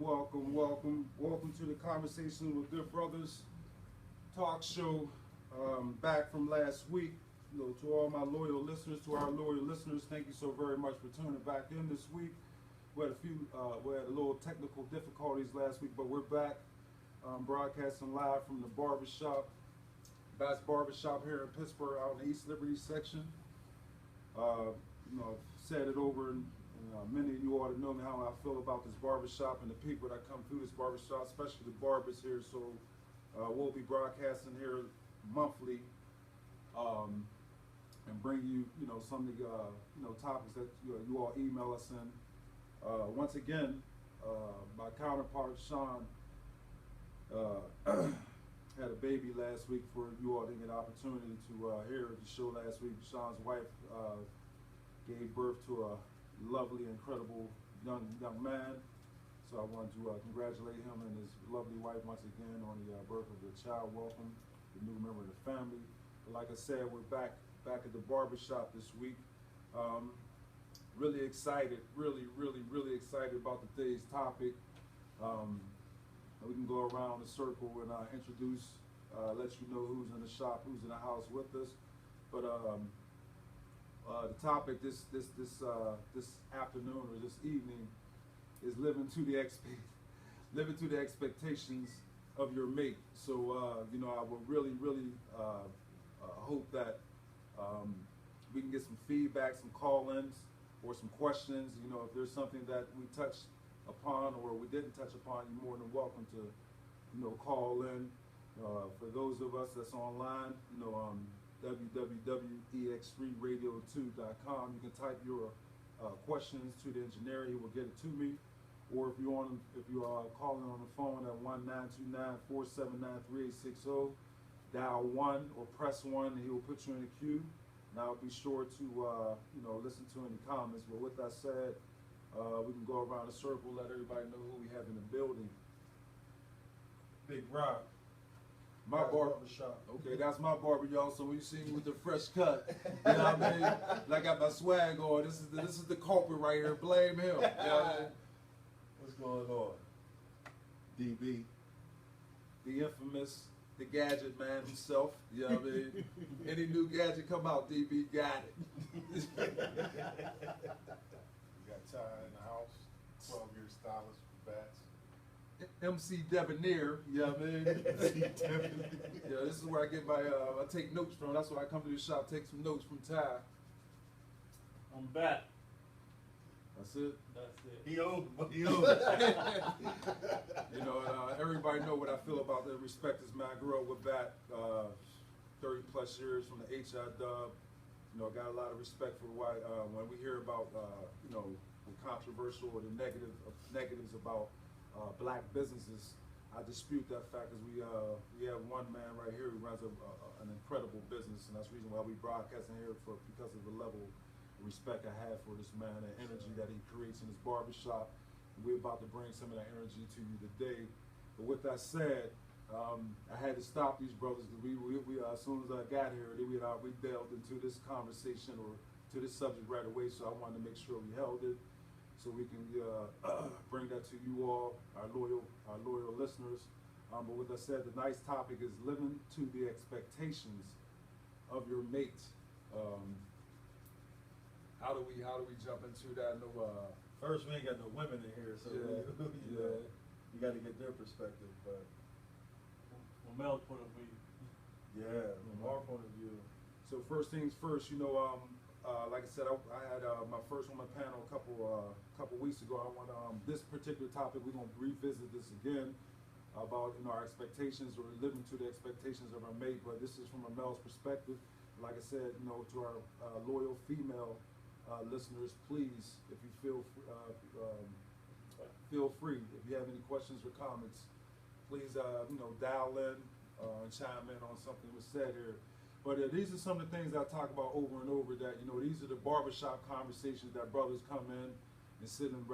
Welcome to the Conversation with Good Brothers talk show. Back from last week. To all my loyal listeners, to our loyal listeners, thank you so very much for tuning back in this week. We had a little technical difficulties last week, but we're back broadcasting live from the Barbershop, Bass Barbershop here in Pittsburgh, out in the East Liberty section. I've said it over, and many of you ought to know me how I feel about this barbershop and the people that come through this barbershop, especially the barbers here. So we'll be broadcasting here monthly, and bring you, some of the, topics that you all email us in. Once again, my counterpart Sean had a baby last week. For you all didn't get an opportunity to hear the show last week. Sean's wife gave birth to a lovely, incredible young man. So I wanted to congratulate him and his lovely wife once again on the birth of the child. Welcome, the new member of the family. But like I said, we're back at the barbershop this week. Really excited, really excited about today's topic. We can go around the circle and introduce, let you know who's in the shop, who's in the house with us. But the topic this afternoon or this evening is living to the expectations of your mate. So I will really hope that we can get some feedback, some call-ins, or some questions. If there's something that we touched upon or we didn't touch upon, you're more than welcome to call in. For those of us that's online, www.ex3radio2.com. You can type your questions to the engineer. He will get it to me. Or if you are calling on the phone at 1-929-479-3860, dial 1 or press 1, and he will put you in the queue. And I'll be sure to listen to any comments. But with that said, we can go around the circle, let everybody know who we have in the building. Big Rob. My barbershop. Okay, that's my barber, y'all. So when you see me with the fresh cut, you know what I mean? And I got my swag on. This is the culprit right here. Blame him. You know what I mean? What's going on? DB, the infamous, the gadget man himself. You know what I mean? Any new gadget come out, DB got it. We got Ty in the house, 12-year stylist for bats. MC Debonair, you know what I mean? MC Debonair. Yeah, this is where I get my, I take notes from. That's why I come to the shop, take some notes from Ty. I'm back. That's it? That's it. He owned it. Everybody know what I feel about the respect is, man. I grew up with Bat, 30 plus years from the HI dub. Got a lot of respect for why, when we hear about, the controversial or the negatives about black businesses, I dispute that fact, because we have one man right here who runs an incredible business, and that's the reason why we broadcasting here because of the level of respect I have for this man, the energy that he creates in his barbershop. We're about to bring some of that energy to you today. But with that said, I had to stop these brothers, because we as soon as I got here, we delved into this conversation or to this subject right away. So I wanted to make sure we held it, so we can bring that to you all, our loyal listeners. But with that said, the nice topic is living to the expectations of your mate. How do we jump into that? First, we ain't got no women in here, so we got to get their perspective. But from Mel's point of view. Yeah, from our point of view. So first things first, like I said, I had my first woman panel a couple weeks ago. I want this particular topic, we're gonna revisit this again about our expectations, or living to the expectations of our mate. But this is from a male's perspective. Like I said, to our loyal female listeners, please, if you feel free. If you have any questions or comments, please dial in and chime in on something was said here. But these are some of the things I talk about over and over, that these are the barbershop conversations that brothers come in and sit in the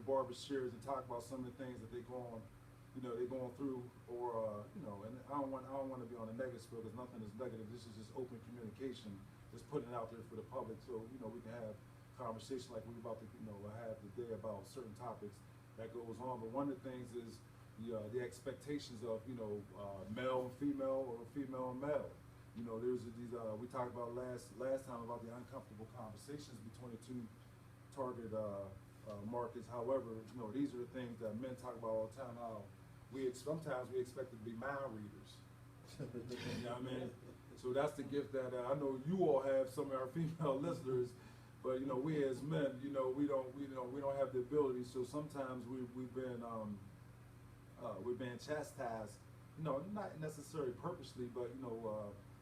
barber chairs and talk about some of the things that they're going through, or and I don't want to be on a negative spiel, because nothing is negative. This is just open communication, just putting it out there for the public, so we can have conversation like we're about to have today about certain topics that goes on. But one of the things is the expectations of, male and female or female and male. There's these, we talked about last time about the uncomfortable conversations between the two target markets. However, these are the things that men talk about all the time, how sometimes we expect to be mind readers. You know what I mean? So that's the gift that I know you all have, some of our female listeners, but we as men, we don't have the ability. So sometimes we've been chastised, not necessarily purposely, but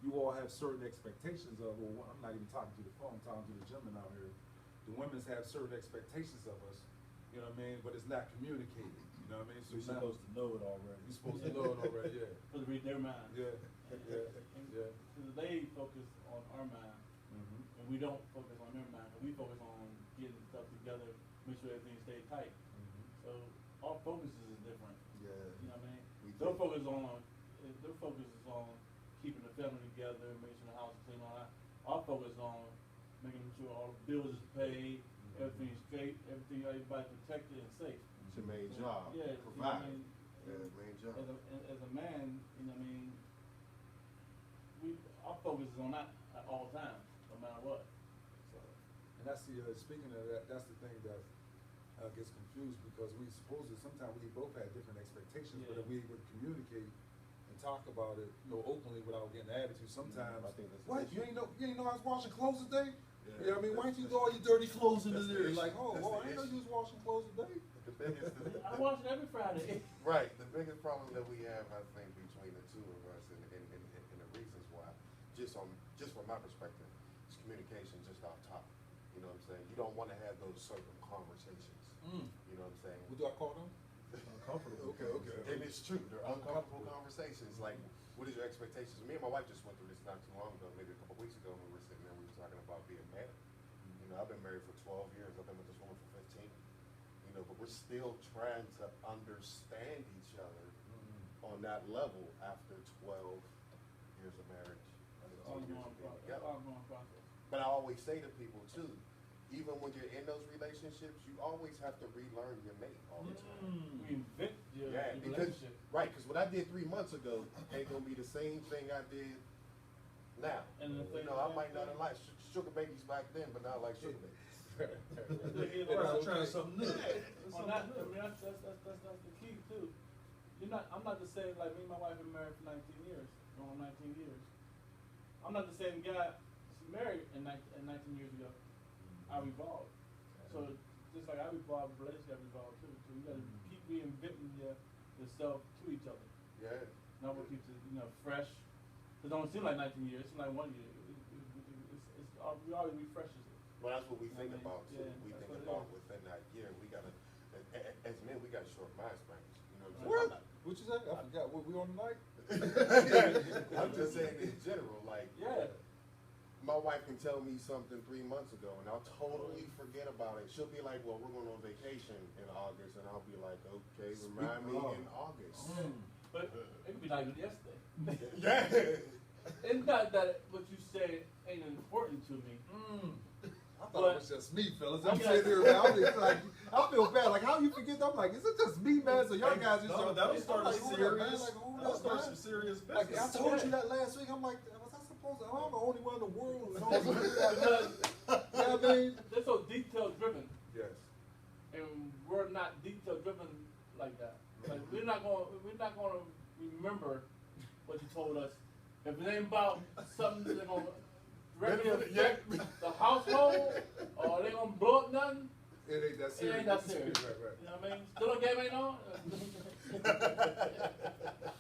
you all have certain expectations of. Well, I'm not even talking to the phone, I'm talking to the gentlemen out here. The women have certain expectations of us, you know what I mean? But it's not communicated, you know what I mean? So you're supposed to know it already. You're supposed to know it already, yeah. Supposed to read their mind. Yeah, yeah, yeah. Because they focus on our mind, Mm-hmm. and we don't focus on their mind. And we focus on getting stuff together, make sure everything stays tight. Mm-hmm. So our focus is different. Yeah. You know what I mean? We Their do. focus is on keeping the family together, making sure the house is clean, all that. Our focus is on making sure all the bills is paid, everything's straight, everybody protected and safe. It's your main job. Yeah, Provide. you know what I mean? Yeah, main job. As a man, you know what I mean, our focus is on that at all times, no matter what. So, and that's speaking of that, that's the thing that gets confused, because we supposedly sometimes we both had different expectations, but if we would communicate and talk about it, openly without getting attitude, sometimes. I think that's What? the You issue. ain't know I was washing clothes today? Yeah, You know what I mean? Why ain't you that's- throw all your dirty clothes into that's the there? issue. Like, oh, That's well, the I didn't know issue. you was washing clothes today. The biggest, I watch it every Friday. right. The biggest problem that we have, I think, between the two of us, and the reasons why, just from my perspective, is communication just off top. You know what I'm saying? You don't want to have those certain conversations. You know what I'm saying? What do I call them? Uncomfortable. Okay. And it's true. They're uncomfortable conversations. Like, what is your expectations? Me and my wife just went through this not too long ago, maybe a couple weeks ago, when we were sitting there, we were talking about being married. I've been married for 12 years. I've been with this woman for 15. But we're still trying to understand each other on that level after 12 years of marriage. That's 15 years of being together. ongoing process. But I always say to people too, even when you're in those relationships, you always have to relearn your mate all the time. Reinvent your Because relationship. because what I did 3 months ago ain't gonna be the same thing I did now. And the thing I might not have liked sugar babies back then, but now I like sugar babies. I'm trying something new. On that, I mean, that's the key too. I'm not the same, like me and my wife been married for 19 years, going on 19 years. I'm not the same guy that's married 19 years ago. I evolved. So just like I evolved, the relationship evolved too. So you gotta keep reinventing yourself to each other. Yeah. Not what keeps it, fresh. It don't seem like 19 years, it seems like 1 year. We always refreshes it. Well, that's what we think I mean, about too. yeah, We that's think what it about is. within that year. We gotta, as men, we got short mind spans. You know What? what I'm saying? What you say? I forgot. What we on tonight? I'm just saying in general, like, Yeah. my wife can tell me something 3 months ago, and I'll totally forget about it. She'll be like, "Well, we're going on vacation in August," and I'll be like, "Okay, remind me in August." But it could be like yesterday. Yeah. It's not that what you say ain't important to me. I thought it was just me, fellas. I'm Okay. sitting here, man. I'm just like, I feel bad. Like, how you forget that? I'm like, is it just me, man? So y'all guys just No, that'll start like, a who that, serious. man? Like, who That'll that, start man? some serious Like, I business. told you that last week. I'm like, was I supposed to? I'm the only one in the world who knows who that Because is. You know what I mean? they're so detail driven, Yes. and we're not detail driven like that. Like we're not gonna remember what you told us. If it ain't about something that's gonna directly affect the household, or they gonna blow up nothing, It ain't that it serious. ain't that serious. Right. You know what I mean? Still a game ain't on.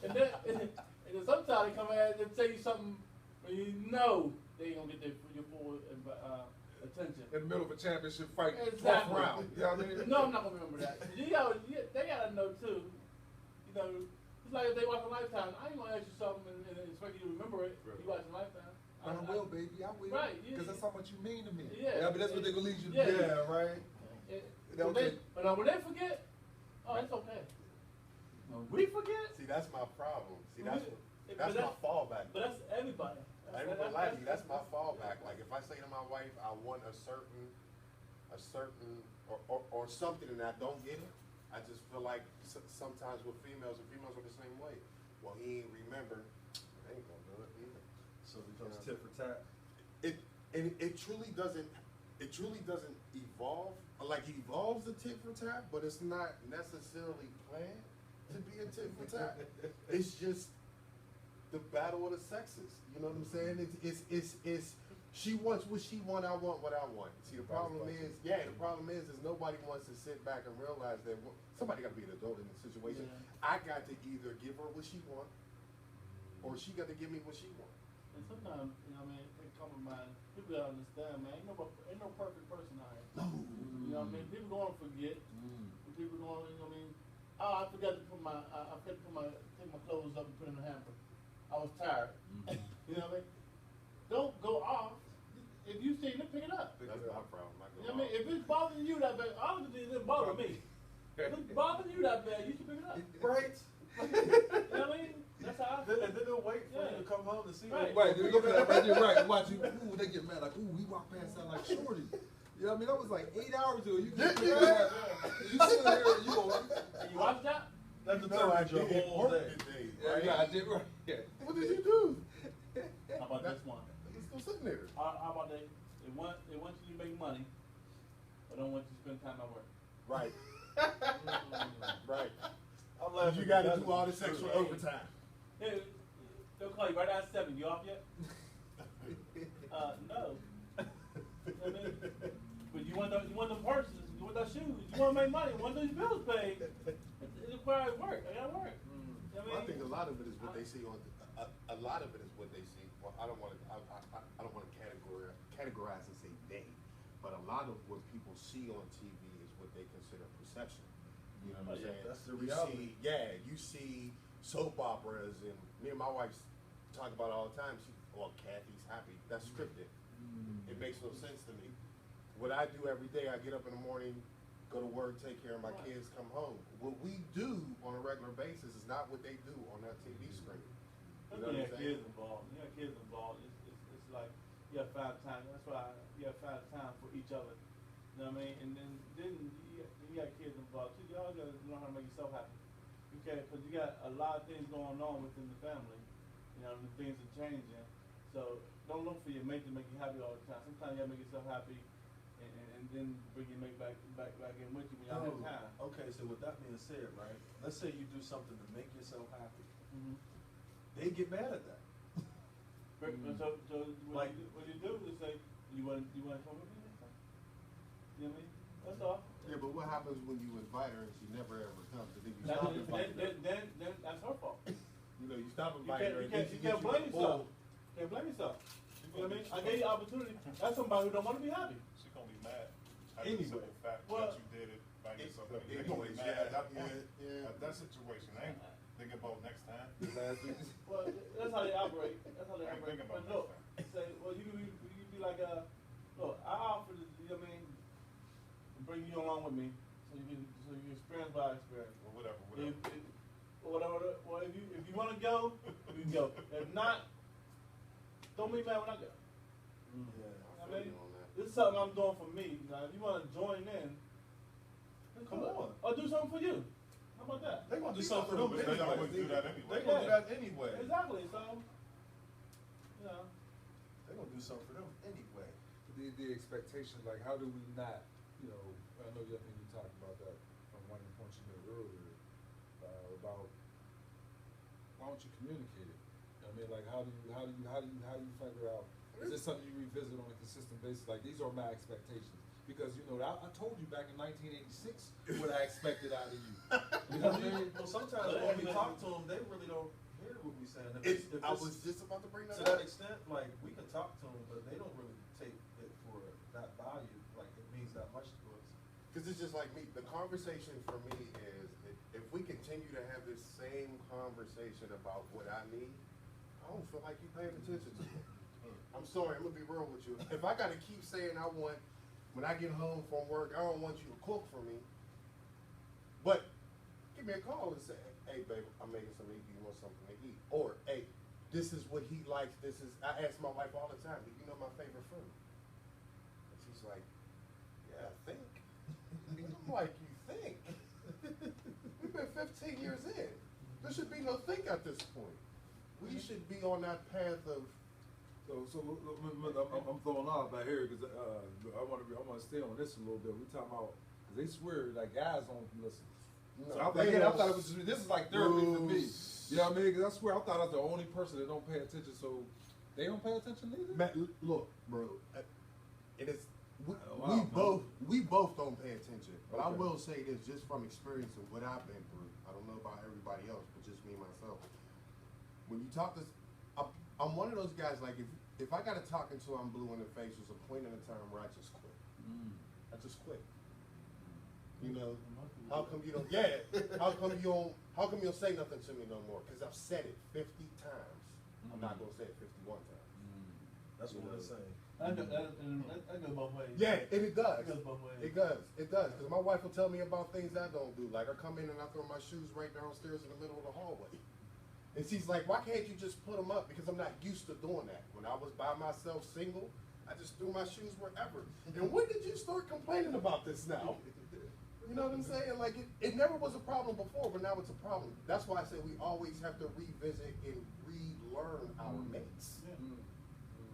and then sometimes they come in and tell you something when you know they ain't gonna get your full attention. In the middle of a championship fight, 12th Exactly. round. You know what I mean? No, I'm not gonna remember that. They gotta know too. It's like if they watch a Lifetime. I ain't gonna ask you something and expect you to remember it. Right. You watch a Lifetime. I will, baby. I will. Right, yeah. Because that's how much you mean to me. Yeah. But that's what they're going to lead you to Yeah. do. Yeah, right. But when they forget, oh, it's okay. When we forget, See, that's my problem. See, that's But my fallback. But that's everybody. I ain't gonna lie to you, that's my fallback. Like, if I say to my wife, I want a certain, or something, and I don't get it, I just feel like sometimes with females, and females are the same way. Well, he ain't remember. I ain't gonna do it either. So it becomes tit for tat. It truly doesn't. It truly doesn't evolve. Like it evolves the tit for tat, but it's not necessarily planned to be a tit for tat. It's just the battle of the sexes. You know what I'm saying? It's she wants what she want. I want what I want. See, the problem is nobody wants to sit back and realize that somebody got to be an adult in the situation. Yeah. I got to either give her what she want, or she got to give me what she want. And sometimes, you know what I mean, it compromise. People gotta understand, man. Ain't no perfect person out here. No. You know what I mean? People gonna forget. People gonna, you know what I mean? Oh, I forgot to take my clothes up and put in the hamper. I was tired. You know what I mean? Don't go off. If you see it, pick it up. That's my problem. You know what I mean? If it's bothering you that bad, obviously it didn't bother me. If it's bothering you that bad, you should pick it up. Right. You know what I mean? That's how I feel. And then they'll wait for you to come home to see Right. Right, you look at that right there, right, watch you, ooh, they get mad, like, ooh, we walk past that like shorty. You know what I mean? That was like 8 hours ago. You get you sit here and you go, You watch that? That I determines your did whole work day. today, yeah, right? yeah, I did right. Yeah. What did you do? How about this one? He's still sitting there. How about they want you to make money, but don't want you to spend time at work. Right. Right. I'm laughing. You got to because do all it's this extra true. overtime. Hey, they'll call you right at 7. You off yet? No. You know what I mean? But you want them purses, you want those shoes, you want to make money, you want those bills paid. It requires work. I gotta work. You know Well, I what I think mean? a lot of it is what they see on. A lot of it is what they see. Well, I don't want to. I don't want to categorize and say they, but a lot of what people see on TV is what they consider perception. You know what I'm Oh, yeah, saying? that's the You reality. you see soap operas, and me and my wife talk about it all the time. Kathy's happy. That's scripted. It makes no sense to me. What I do every day, I get up in the morning, go to work, take care of my kids, come home. What we do on a regular basis is not what they do on that TV screen. You know When you what I'm have saying? kids involved, it's like you have 5 time. That's why you have 5 time for each other. You know what I mean? And then you got kids involved too. Y'all gotta learn how to make yourself happy. Okay, because you got a lot of things going on within the family. You know, and things are changing. So don't look for your mate to make you happy all the time. Sometimes you gotta make yourself happy, and then bring your mate back in with you when y'all have time. Okay, so with that being said, right? Let's say you do something to make yourself happy. Mm-hmm. They get mad at that. So what you do is say, you want to come with me next time? You know what I mean? That's all. Yeah, but what happens when you invite her and she never ever comes? And then you Then stop inviting her. that's her fault. You know, you stop You inviting her. and then she can't gets blame you yourself. full. Can't blame yourself. You know what I mean? I gave you opportunity. That's somebody who don't want to be happy. She gonna be mad at Anyway. the simple fact Well, that you did it by yourself. but They gonna be anyways, mad yeah, at that point, yeah. at that situation. They ain't thinking about next time. Last week. Well, that's how they operate. That's how they I ain't operate. thinking about But look, next say, well, you be like, look, I offer to, you know what I mean, bring you along with me, so you can experience what I experience. Or whatever. Well, if you want to go, you can go. If not, don't be mad when I go. Yeah, I I feel mean, you on that. this is something I'm doing for me. Now, if you want to join in, then Come on. Or do something for you. How about that? They gonna do something for them But they anyway. always do that anyway. They gonna do that anyway. Exactly. So, you know. They gonna do something for them anyway. The expectation, like, how do we not, you know, I know you think you talked about that from one of the points you made earlier, about why don't you communicate it? I mean, like, how do you figure out, is this something you revisit on a consistent basis? Like, these are my expectations. Because, you know, I told you back in 1986 what I expected out of you. You know what I mean? Well, sometimes when we talk to them, they really don't hear what we saying. I was just about to bring that to up. that extent, like, we can talk to them, but they don't really take it for that value, like it means that much to us. Because it's just like me. The conversation for me is if we continue to have this same conversation about what I need, I don't feel like you paying attention to me. I'm sorry, I'm gonna be real with you. If I gotta keep saying I want, when I get home from work, I don't want you to cook for me, but give me a call and say, hey babe, I'm making something to eat. Do you want something to eat? Or hey, this is what he likes. I ask my wife all the time, do you know my favorite food? And she's like, yeah, I think. And I'm like, you think? we've been 15 years in. There should be no think at this point. We should be on that path of. I'm throwing off by here because I want to stay on this a little bit. We talking about because they swear like guys don't listen. No, So I thought it was this is like therapy for me. You know what I mean? Because I swear I thought I was the only person that don't pay attention. So they don't pay attention either. Man, look, bro. It is. We both don't pay attention. But I Okay. will say this, just from experience of what I've been through. I don't know about everybody else, but just me myself. When you talk to, I'm one of those guys. Like if I got to talk until I'm blue in the face, there's a point in the time where I just quit. I just quit. You know, how come you don't? Yeah. How come you don't say nothing to me no more? Because I've said it 50 times. I'm not gonna say it 51 times. That's what they're saying. That goes both ways. Yeah, and it does. It goes both ways. It does. It does. Because my wife will tell me about things I don't do. Like I come in and I throw my shoes right downstairs in the middle of the hallway. And she's like, why can't you just put them up? Because I'm not used to doing that. When I was by myself single, I just threw my shoes wherever. And when did you start complaining about this now? You know what I'm saying? Like it never was a problem before, but now it's a problem. That's why I say we always have to revisit and relearn our mates.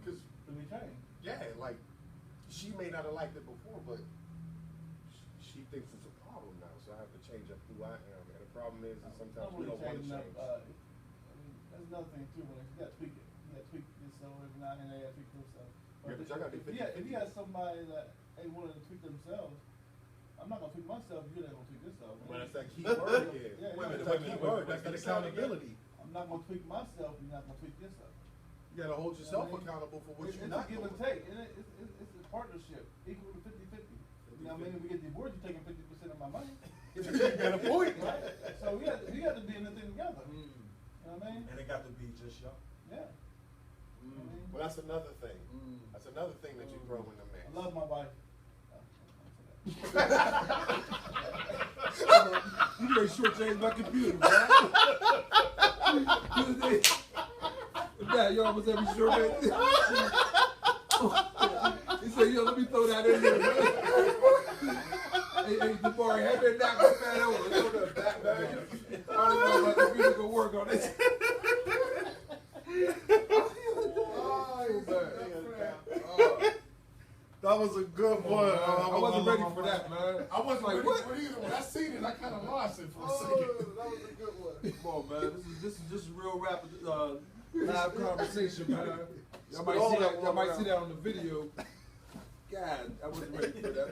Because we change. yeah, like she may not have liked it before, but she thinks it's a problem now. So I have to change up who I am. And the problem is that sometimes we don't want to change. That's another thing too. When you got to tweak it, you got to tweak yourself every now and then. You got to tweak yourself. Yeah, but y'all gotta be 50-50. If you got somebody that ain't willing to tweak themselves, I'm not gonna tweak myself. You're not gonna tweak yourself. Well, that's that key word again. Yeah, That's that key word. That's that accountability. I'm not gonna tweak myself. You're not gonna tweak yourself. You gotta hold yourself You know what I mean? accountable for what It's you're a not give and doing. take. And it's a partnership, equal to 50-50. You know what I mean? If we get divorced, you're taking 50% of my money. You got a point. Right? So we got to be in the thing together. You know what I mean? And it got to be just y'all. Yeah. You know what I mean? Well, that's another thing. That's another thing that you throw in the mix. I love my wife. You better shortchange my computer, man. Nah, you almost have me shortchanged. He said, yo, let me throw that in there, man. Hey, Jabari, have that knock my fat over. Throw that back, man. I don't even know if my computer gonna work on this. That was a good one. I wasn't ready for that, man. I wasn't like, ready what? for it either. When I seen it, I kind of lost it for a Oh, second. that was a good one. Come on, man. This is just real rapid live conversation, man. Y'all might see that on the video. God, I wasn't ready for that.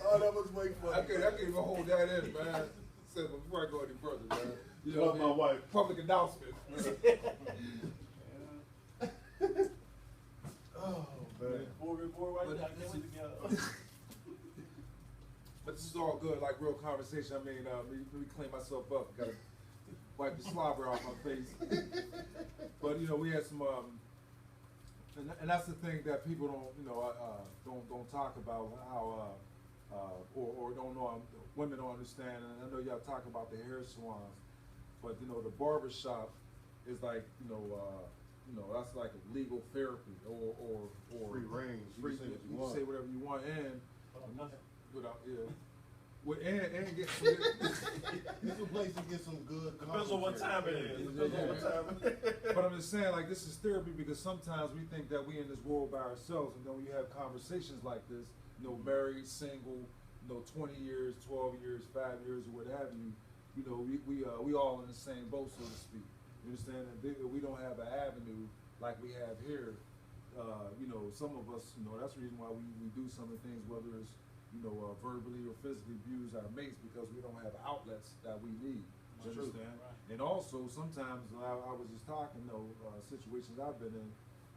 Oh, that was way I can't even hold that in, man. So before I go any further, man. You know Love what I my mean? wife. Public announcement. Oh, man. Four right there. I can't wait together. But this is all good, like real conversation. I mean, let me clean myself up. Gotta wipe the slobber off my face. But you know, we had some, and that's the thing that people don't talk about how, or don't know. Women don't understand, and I know y'all talk about the hair salons, but you know, the barbershop is like, that's like a legal therapy or Free range. You free, can say what you you want. say whatever you want, and without and get It's a place to get some good. Depends on what time it is. Depends on what time. But I'm just saying, like, this is therapy because sometimes we think that we in this world by ourselves, and then when you have conversations like this, married, single, 20 years, 12 years, 5 years, or what have you, we all in the same boat, so to speak. You understand? And we don't have an avenue like we have here. Some of us, that's the reason why we do some of the things, whether it's, verbally or physically abuse our mates, because we don't have outlets that we need. You understand? Right. And also, sometimes I was just talking, situations I've been in,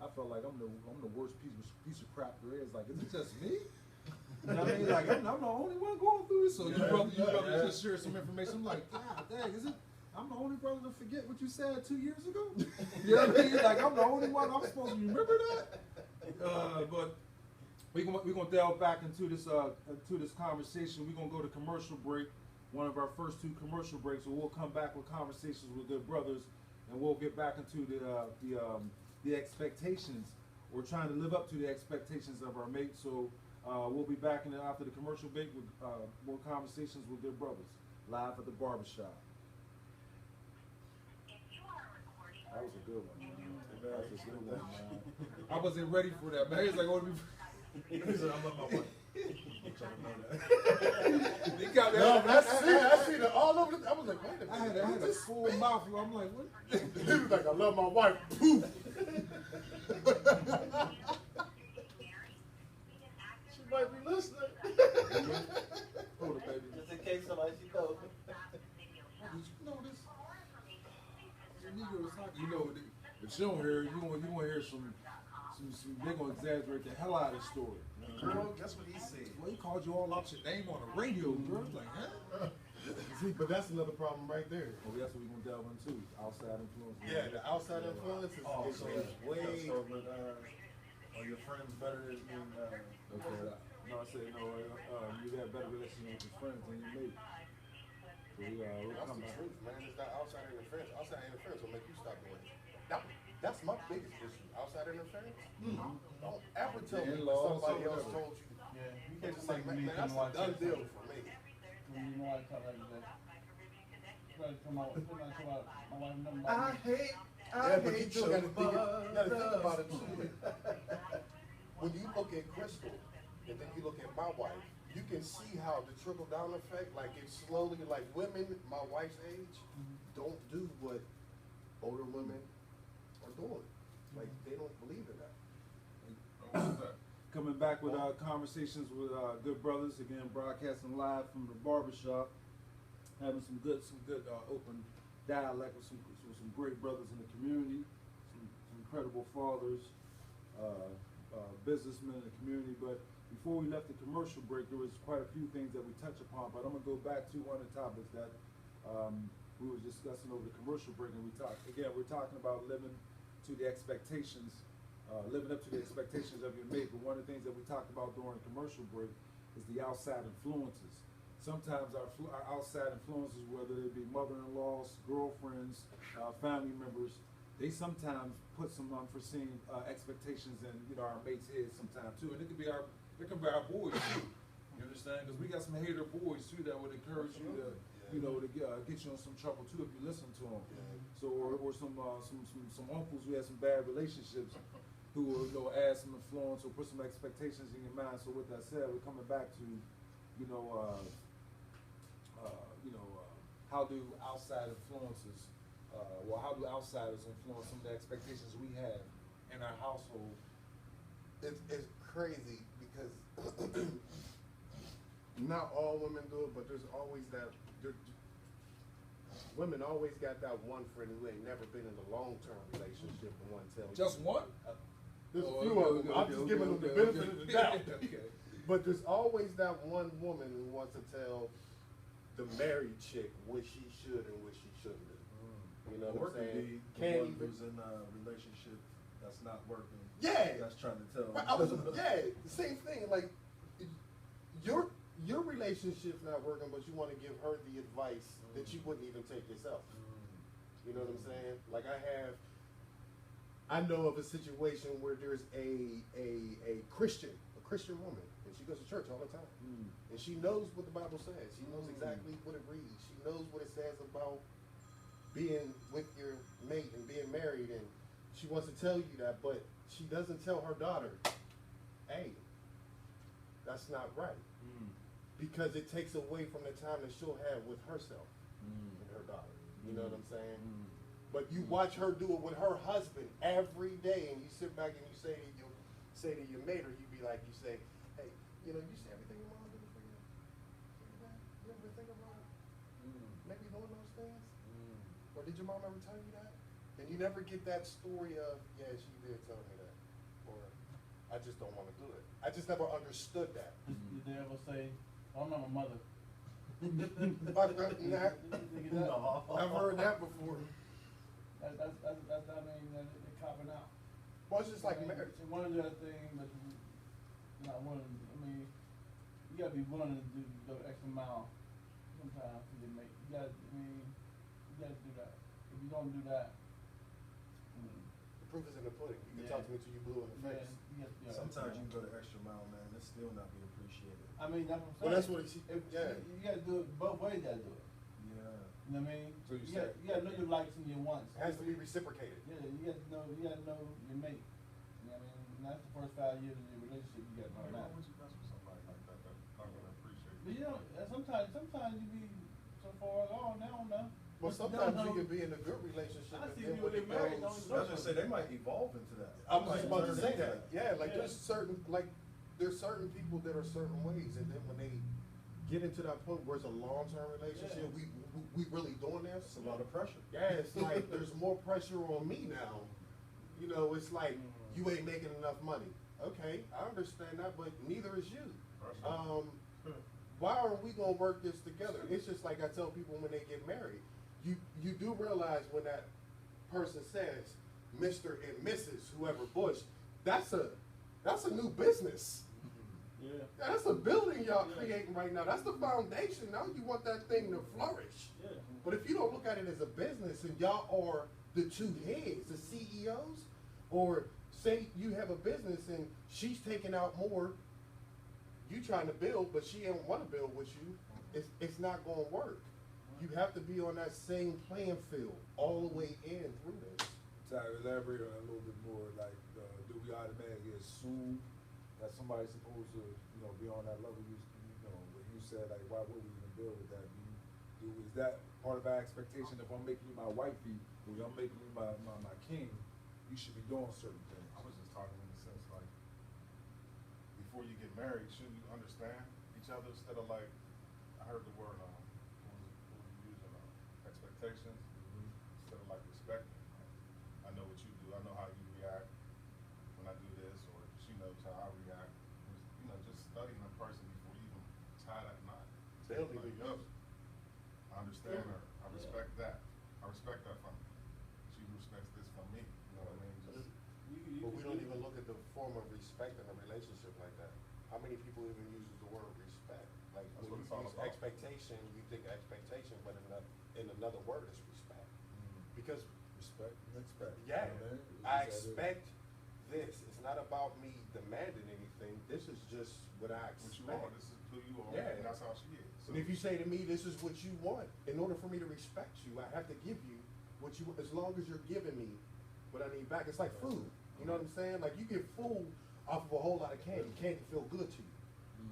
I felt like I'm the worst piece of crap there is. Like, is it just me? You know what I mean? Like, I'm the only one going through this. So you brother just share some information. I'm like, God dang, is it? I'm the only brother to forget what you said 2 years ago. You know what I mean? Like, I'm the only one. I'm supposed to remember that. But we're gonna delve back into this conversation. We're gonna go to commercial break. One of our first two commercial breaks. So we'll come back with conversations with good brothers, and we'll get back into the expectations. We're trying to live up to the expectations of our mates. So we'll be back after the commercial break with more conversations with good brothers. live at the Barbershop. That was a good one, man. That was a good one, man. I wasn't ready for that, man. He's like, oh, He said, I love my wife. I'm trying to know that. he got No, that. I seen it all over. I was like, wait a minute. I had a full mouthful. I'm like, what? He was like, I love my wife. Poof. She might be listening. Hold it, baby. Just in case somebody she knows. Did you know this? The Negro is talking. You know, if you don't hear, you want to hear some. They're gonna exaggerate the hell out of the story. Girl, guess what he said? Well, he called you all out your name on the radio, girl. Like, huh? See, but that's another problem right there. Well, that's what we're gonna delve into. Outside influence. Yeah, the outside influence is, Oh, is so way. so with, are your friends better than Okay. No, I said no. You got better relationship with your friends than you mate. So we'll That's come the back. truth, man. It's that outside interference. Outside interference will make you stop doing it. That's my biggest issue. Outside interference. Don't ever tell me In-laws or somebody else whatever. told you. Yeah, you It's can't just just like, like man, me that's come a watch done it. deal for me. You know I talk like that. Right, come out, my wife number. Yeah, but you still gotta think about it too. When you look at Crystal, and then you look at my wife, you can see how the trickle down effect, like it's slowly, like women my wife's age, don't do what older women are doing. Like they don't believe in that. Coming back with our conversations with good brothers again, broadcasting live from the Barbershop, having some good open dialect with some great brothers in the community, some incredible fathers, businessmen in the community. But before we left the commercial break, there was quite a few things that we touched upon. But I'm gonna go back to one of the topics that we were discussing over the commercial break, and we're talking about living to the expectations. Living up to the expectations of your mate. But one of the things that we talked about during the commercial break is the outside influences. Sometimes our outside influences, whether it be mother-in-laws, girlfriends, family members, they sometimes put some unforeseen expectations in our mates' heads sometimes too. And it could be our boys too. You understand? Because we got some hater boys too that would encourage you to get you in some trouble too if you listen to them. So or some uncles who had some bad relationships, who will add some influence or put some expectations in your mind. So with that said, we're coming back to, how do outside influences, how do outsiders influence some of the expectations we have in our household? It's crazy because not all women do it, but there's always that. Women always got that one friend who ain't never been in a long-term relationship and one tell you. Just one? There's a few of them. I'm just giving them the benefit of the doubt. Okay. But there's always that one woman who wants to tell the married chick what she should and what she shouldn't do. You know Or what I'm it could saying? be the one who's in a relationship that's not working. Yeah. That's trying to tell. The same thing. Like your relationship's not working, but you want to give her the advice that you wouldn't even take yourself. You know what I'm saying? Like I know of a situation where there's a Christian woman, and she goes to church all the time, and she knows what the Bible says. She knows exactly what it reads. She knows what it says about being with your mate and being married, and she wants to tell you that, but she doesn't tell her daughter, hey, that's not right. Because it takes away from the time that she'll have with herself and her daughter. You know what I'm saying? But you watch her do it with her husband every day, and you sit back and you say to your mate, or you say, hey, you see everything your mom did for you? You ever think about maybe doing those things? Or did your mom ever tell you that? And you never get that story of, yeah, she did tell me that. Or I just don't want to do it. I just never understood that. Did they ever say, oh, I'm not my mother? I've heard that before. That's they're copping out. Well, it's just like marriage. They want to do that thing, but you're not willing. You gotta be willing to go the extra mile sometimes to get mate. You gotta do that. If you don't do that, The proof is in the pudding. You can talk to me till you blue in the face. Sometimes you can go the extra mile, man. It's still not be appreciated. That's what I'm saying. Well, that's what You gotta do it both ways. You gotta do it. You know what I mean? So you you gotta know your likes and your wants. It has to be reciprocated. Yeah, you gotta know your mate. You know what I mean? And that's the first 5 years of your relationship you gotta know Like, why that. would you mess with somebody like that that's not gonna appreciate But you? sometimes you be so far along now. Well, sometimes you can be in a good relationship I and see then people when it get married, goes, don't I was gonna say, they might evolve into that. I was just about to say Turn into that. Yeah, like Yeah. there's certain people that are certain ways, and then when they get into that point where it's a long-term relationship, Yeah. we really doing this. It's a lot of pressure. Yeah, it's like there's more pressure on me now. You know, it's like you ain't making enough money. Okay, I understand that, but neither is you. Why aren't we gonna work this together? It's just like I tell people when they get married. You do realize when that person says Mr. and Mrs. whoever Bush, that's a new business. Yeah. That's a building y'all Yeah. creating right now. That's the foundation. Now you want that thing to flourish. Yeah. But if you don't look at it as a business and y'all are the two heads, the CEOs, or say you have a business and she's taking out more, you trying to build, but she don't want to build with you, it's not going to work. You have to be on that same playing field all the way in through this. To elaborate on that a little bit more, like, do we automatically assume that somebody's supposed to, be on that level? What you said, like, why would we even build with that? Is that part of our expectation? If I'm making you my wifey, or I'm making you my king, you should be doing certain things. I was just talking in the sense like, before you get married, shouldn't you understand each other instead of like, I heard the word, what was you using, expectations, instead of like respecting. I know what you do, I know how you react when I do this, or she knows how I react. Just studying a person before you even tie that knot. They'll Like, even yo, use- I understand her, I Yeah. respect that, I respect that from her. She respects this from me, you know what I mean? Just, But we don't even look at the form of respect in a relationship like that. How many people even use the word respect? Like That's when what you it's all use about. expectation, you think expectation, but in another word is respect. Because Respect. yeah, You know what I mean? I It's just expect this. It's not about me demanding anything. This is just what I what you expect. are, this is who you are, Yeah. and that's how she is. So, And if you say to me, this is what you want, in order for me to respect you, I have to give you what you want. As long as you're giving me what I need back. It's like food. You know what I'm saying? Like you get food off of a whole lot of candy. Candy feel good to you.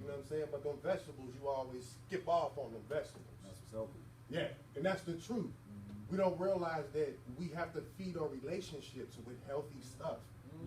You know what I'm saying? But them vegetables, you always skip off on them vegetables. That's what's healthy. Yeah, and that's the truth. We don't realize that we have to feed our relationships with healthy stuff.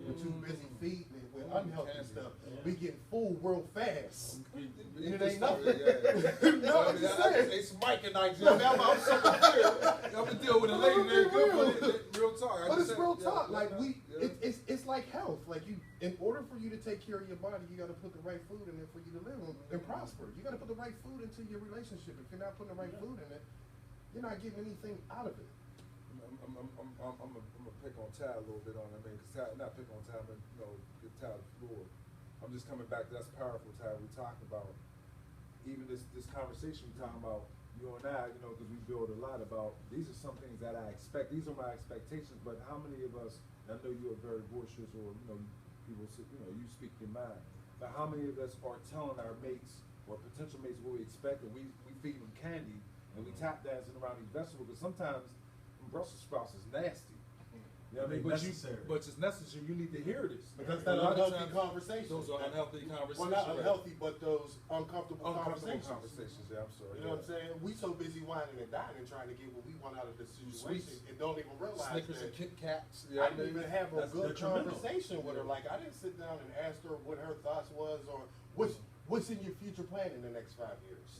We're too busy feeding it with unhealthy Candy. stuff. Yeah. We get full real fast. And it ain't nothing. No, I'm just I saying. it's Mike and I just, I'm something here. I'm gonna deal with a lady there, good, but real talk. I But just it's said- real yeah, talk. yeah, Like yeah. it's like health. Like in order for you to take care of your body, you got to put the right food in it for you to live and prosper. You got to put the right food into your relationship. If you're not putting the right food in it, you're not getting anything out of it. I'm gonna pick on Ty a little bit on that, man. Cause Ty, not pick on Ty, but get Ty the floor. I'm just coming back. That's powerful, Ty. We talking about even this conversation we talking about you and I, because we build a lot about. These are some things that I expect. These are my expectations. But how many of us? I know you are very boisterous, or people say, you speak your mind. But how many of us are telling our mates or potential mates what we expect, and we feed them candy and we tap dancing around these vegetables? Because sometimes Brussels sprouts is nasty. You know what I mean? Necessary. But it's necessary. You need to hear this. Because A that lot of unhealthy times, conversation. Those are unhealthy conversations. Well, not right? unhealthy, but those uncomfortable Uncomfortable conversations. conversations. Yeah, I'm sorry. You know what I'm saying? We so busy whining and dining trying to get what we want out of this situation Sweets. and don't even realize Snickers that and Kit Kats. I didn't even have a That's good detrimental. conversation with her. Yeah. Like I didn't sit down and ask her what her thoughts was on what's in your future plan in the next 5 years.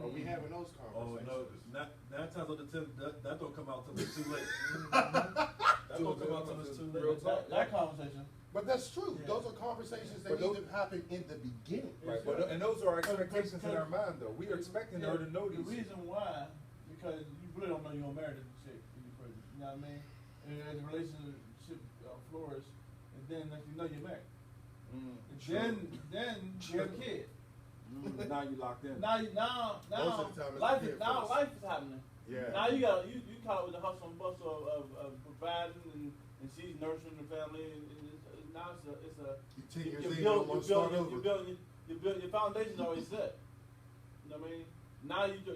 Are we having those Oh conversations? no, 9 times out of 10, that don't come out till it's too late. That don't come out till it's too Real late. talk. That conversation. But that's true. Yeah. Those are conversations that But need those- to happen in the beginning. Right, and those are our expectations in our mind, though. We are expecting her to know The these. reason why, because you really don't know you're gonna marry this chick when you first, you know what I mean? And as the relationship flourishes, and then next you know you're married. And then you have a kid. Now you locked in. Most of the time it's life the is kid now first. life is happening. Yeah. Now you caught up with the hustle and bustle of providing and she's nurturing the family and now it's a You 10 years you in, you build don't want to start over. your foundation's already set. You know what I mean? Now you can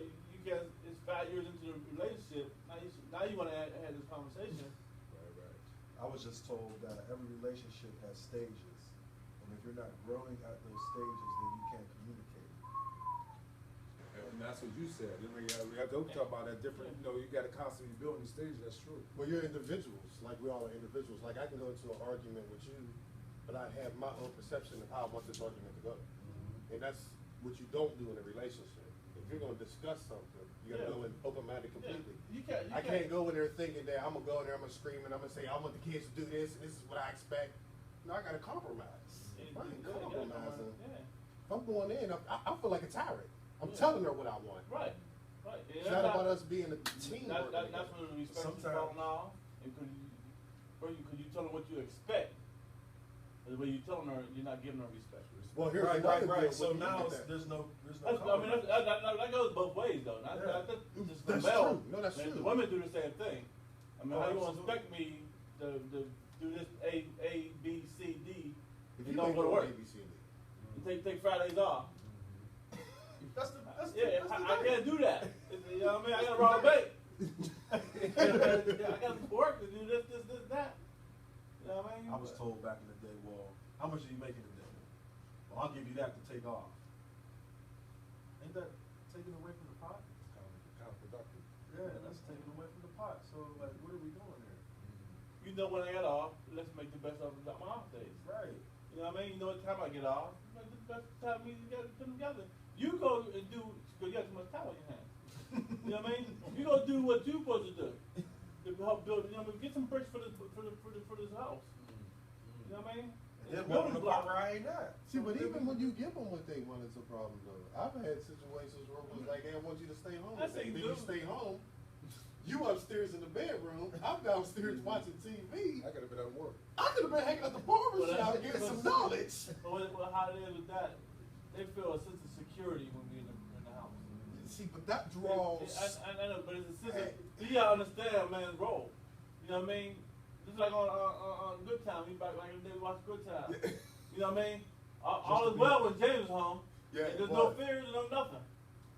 it's 5 years into the relationship, now you want to have this conversation. Right. I was just told that every relationship has stages, and if you're not growing at those stages, then you can't communicate. And that's what you said. I mean, we have to talk about that different. You know, you got to constantly build these stages. That's true. Well, you're individuals. Like we all are individuals. Like I can go into an argument with you, but I have my own perception of how I want this argument to go. And that's what you don't do in a relationship. If you're going to discuss something, you got to go in open-minded completely. Yeah. You I can't go in there thinking that I'm going to go in there, I'm going to scream, and I'm going to say, I want the kids to do this, and this is what I expect. No, I got to compromise. Yeah, I ain't you gotta compromising. yeah. If I'm going in, I feel like a tyrant. I'm telling her what I want. Right. Yeah, It's not about us being a team. That's when the respect is falling off. And could you tell her what you expect? The way you telling her, you're not giving her respect. Well, here's Right. another deal. So When you now get that- there's no That goes both ways, though. Just the That's male. true. No, that's And true. The women do the same thing. I mean, Oh, how you gonna absolutely. expect me to do this A, B, C, D, If and you don't ain't go to doing work? ABC, And take Fridays off. That's Yeah, the I thing. can't do that. You know what I mean? I gotta rob a bank. I gotta work to do this, that. You know what I mean? I was told back in the day, well, how much are you making a day? Well, I'll give you that to take off. Ain't that taking away from the pot? It's counterproductive. Yeah, that's taking away from the pot. So, like, what are we doing here? You know when I get off, let's make the best of my off days. Right. You know what I mean? You know what time I get off, make the best time we get put them together. You go and do, because you got too much time on your hands. You know what I mean? You go do what you're supposed to do to help build. You know what I mean? Get some bricks for this house. You know what I mean? And then building the part where I ain't at. See, but even when you give them what they want, it's a problem, though. I've had situations where it was like, hey, I want you to stay home. I say And you then you do. stay home. You upstairs in the bedroom. I'm downstairs watching TV. I could have been at work. I could have been hanging at the barbershop getting some knowledge. But how it is with that, they feel a sense of security when we're in the house. See, but that draws. I know, but it's a sense of, you gotta understand a man's role. You know what I mean? Just like on Good Time, we back like they watch Good Time. You know what I mean? All is well when James is home. Yeah, and there's it no was. fears and no nothing.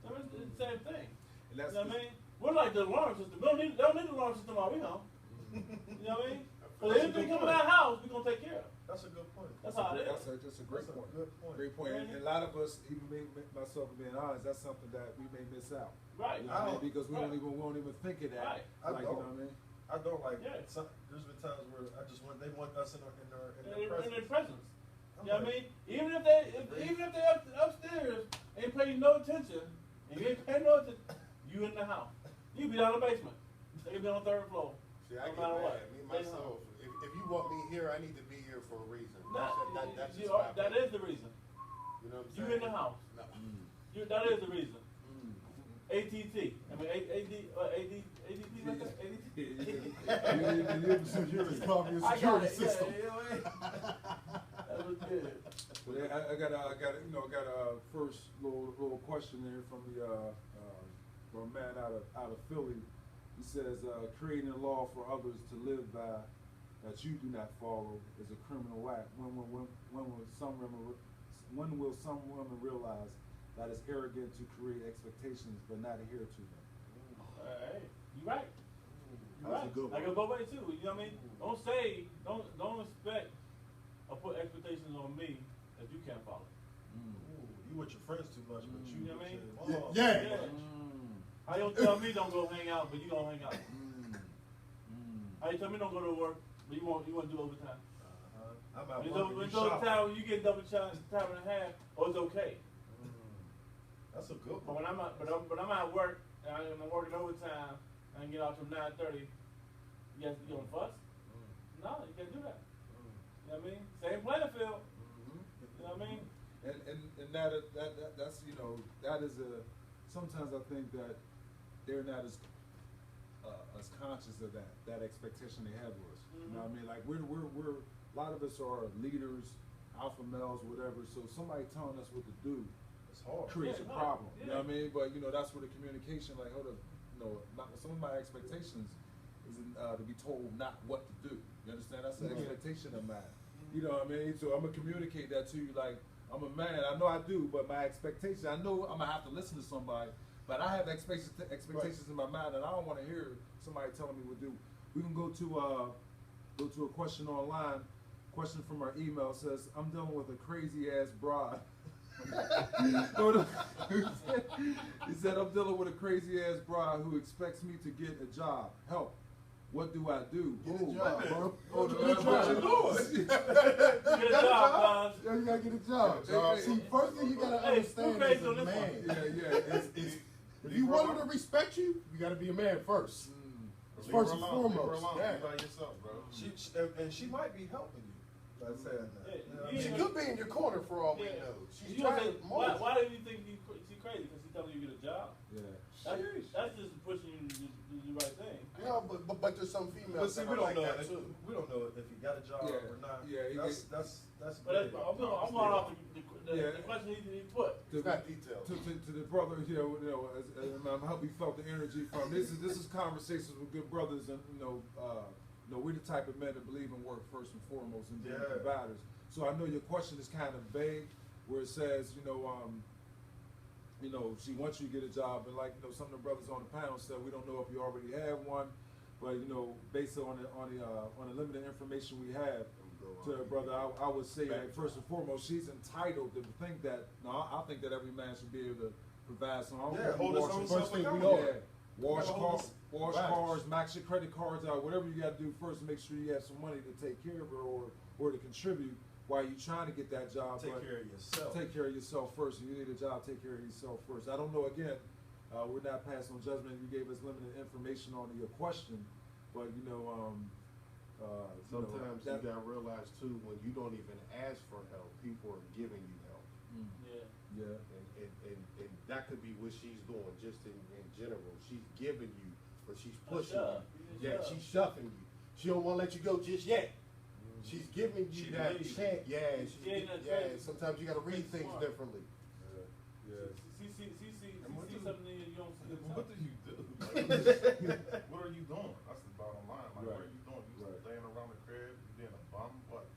So it's the same thing. And that's You know what I mean? We're like the alarm system. We don't need the alarm system while we home. You know what I mean? But That's a anything good come in point. our house, we're gonna take care of. That's a good point. That's how it is. That's a great That's a point. good point. Great point. And a lot of us, even me, myself being honest, that's something that we may miss out. Right. You know what I mean? Because we Right. won't even think of that. Right. I Like, you know don't. what I mean? I don't like. Yeah. There's been times where they want us in their In their presence. presence. You know what I mean? Even if they upstairs ain't paying no attention, and you ain't paying no attention, you in the house. You be down in the basement. They can be on the third floor. See, I no get matter mad. what. Me myself. If you want me here, I need to be here for a reason. Nah, That's you just are, my that opinion. is the reason. You know what I'm You saying? in the house. No. That is the reason. ATT. I mean, ADT. Like that? ADT. You're responsible I got security it. system. Yeah, you know what I mean? That was good. Well, I got a first little question there from from a man out of Philly. He says, creating a law for others to live by that you do not follow is a criminal act. When will some women realize that it's arrogant to create expectations but not adhere to them? Hey, you right. You That's right. a good one. I go both ways too. You know what I mean? Don't expect or put expectations on me that you can't follow. Ooh, you with your friends too much, but You know what I mean? with your mom. Yeah. How you tell me don't go hang out, but you gonna hang out? How you tell me don't go to work, but you want to do overtime? I'm at When work and you it's overtime, shopping. when you get double time and a half, oh, it's okay. That's a good But one. when I'm at work and I'm working overtime, and I can get out till 9:30. You gonna fuss? No, you can't do that. You know what I mean? Same playing field. You know what I mean? And that's that is sometimes I think that they're not as conscious of that expectation they have of us. You know what I mean? Like we're a lot of us are leaders, alpha males, whatever. So somebody telling us what to do It's hard. creates a Yeah, problem. yeah. You know what I mean? But that's where the communication, like, hold up, some of my expectations is to be told not what to do. You understand? That's an expectation of mine. You know what I mean? So I'm gonna communicate that to you. Like, I'm a man. I know I do, but my expectation, I know I'm gonna have to listen to somebody, but But I have expectations in my mind, and I don't want to hear somebody telling me what to do. We can go to a question online. Question from our email says, "I'm dealing with a crazy ass bride." He said, "I'm dealing with a crazy ass bride who expects me to get a job. Help. What do I do?" Get a job, bro. Oh, Get the a job. Get a job, Yeah, you gotta get a job. Get a job. See, first thing you gotta Hey, understand who crazy is a on this man. one? Yeah. If you want her to respect you, you gotta be a man first. Leave First her and alone, leave her foremost. alone. Yeah. Be by yourself, bro. And she might be helping you by saying that. Yeah, You know what I you She mean? could be in your corner for all we Yeah. know. She's You gonna trying say, to why, mold. why do you think she crazy? Because she's telling you to get a job? Yeah. That's just pushing you to do the right thing. No, but there's some But females see, that we are don't like know. that too. We don't know if he got a job Yeah. or not. Yeah, That's But big. I'm going off Yeah. the question he put. It's not detailed. To the brother, I'm hope he felt the energy from this is conversations with good brothers, and we're the type of men that believe in work first and foremost and being Yeah. providers. So I know your question is kind of vague, where it says, she wants you to get a job, and like some of the brothers on the panel said, we don't know if you already have one, but based on the limited information we have, to the brother, I would say that first and foremost, she's entitled to think that. No, I think that every man should be able to provide some. Yeah, hold his own First thing we accountable. know. Wash gotta hold us wash back. cars, max your credit cards out, whatever you got to do first. Make sure you have some money to take care of her or to contribute while you're trying to get that job. Take but care of yourself. Take care of yourself first. And you need a job. Take care of yourself first. I don't know. Again, we're not passing on judgment. You gave us limited information on your question, but sometimes you gotta realize too, when you don't even ask for help, people are giving you help. Yeah. And that could be what she's doing, just in general. She's giving you, but she's pushing shove. you. Yeah, she's shoving you. She don't wanna let you go just yet. She's giving you She that believes. chance. Yeah, ain't not yeah. crazy. Sometimes you gotta read things Smart. differently. See what something in you don't see. What do you do? What are you doing? That's the bottom line. Like, what are you doing? You just laying around the crib? You being a bum? What's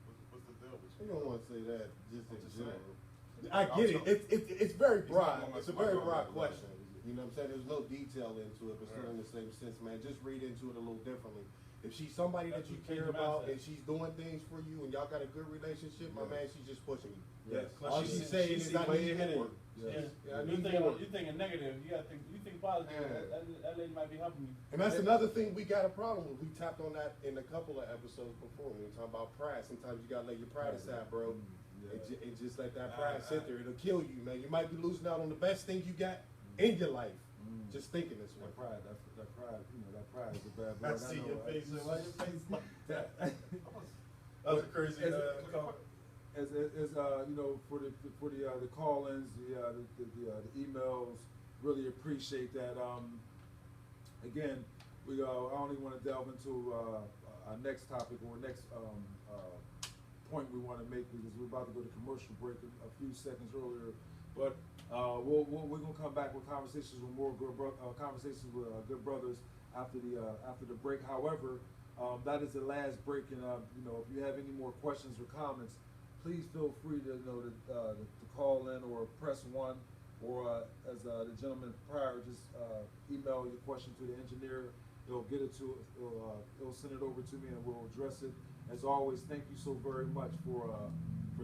the deal with You you? don't wanna say that just in I'm just general. saying. I get it. It's very He's broad. not gonna It's a let very somebody broad go. question. You know what I'm saying? There's no detail into it, but still in the same sense, man. Just read into it a little differently. If she's somebody that That's you what care changed my about mindset. and she's doing things for you and y'all got a good relationship, my man, she's just pushing you. Yes. All she's saying is, I need more. Yes. Yeah, I You're need thinking, more. you're thinking negative. You gotta think. You think positive. Yeah. That lady might be helping you. And that's another thing we got a problem with. We tapped on that in a couple of episodes before. When we talk about pride, sometimes you gotta let your pride aside, bro. And just let that pride sit there. It'll kill you, man. You might be losing out on the best thing you got in your life. Just thinking this way. That pride, that pride is a bad I word. see know, your right? face. Why your face like that? That That's a crazy comment. as for the call-ins, the emails, really appreciate that. Again, I only want to delve into our next topic or next point we want to make, because we're about to go to commercial break a few seconds earlier, but we're gonna come back with conversations with more conversations with good brothers after the break. However, that is the last break, and if you have any more questions or comments, please feel free to to call in or press 1, or as the gentleman prior, just email your question to the engineer. He'll get it to he'll send it over to me, and we'll address it. As always, thank you so very much for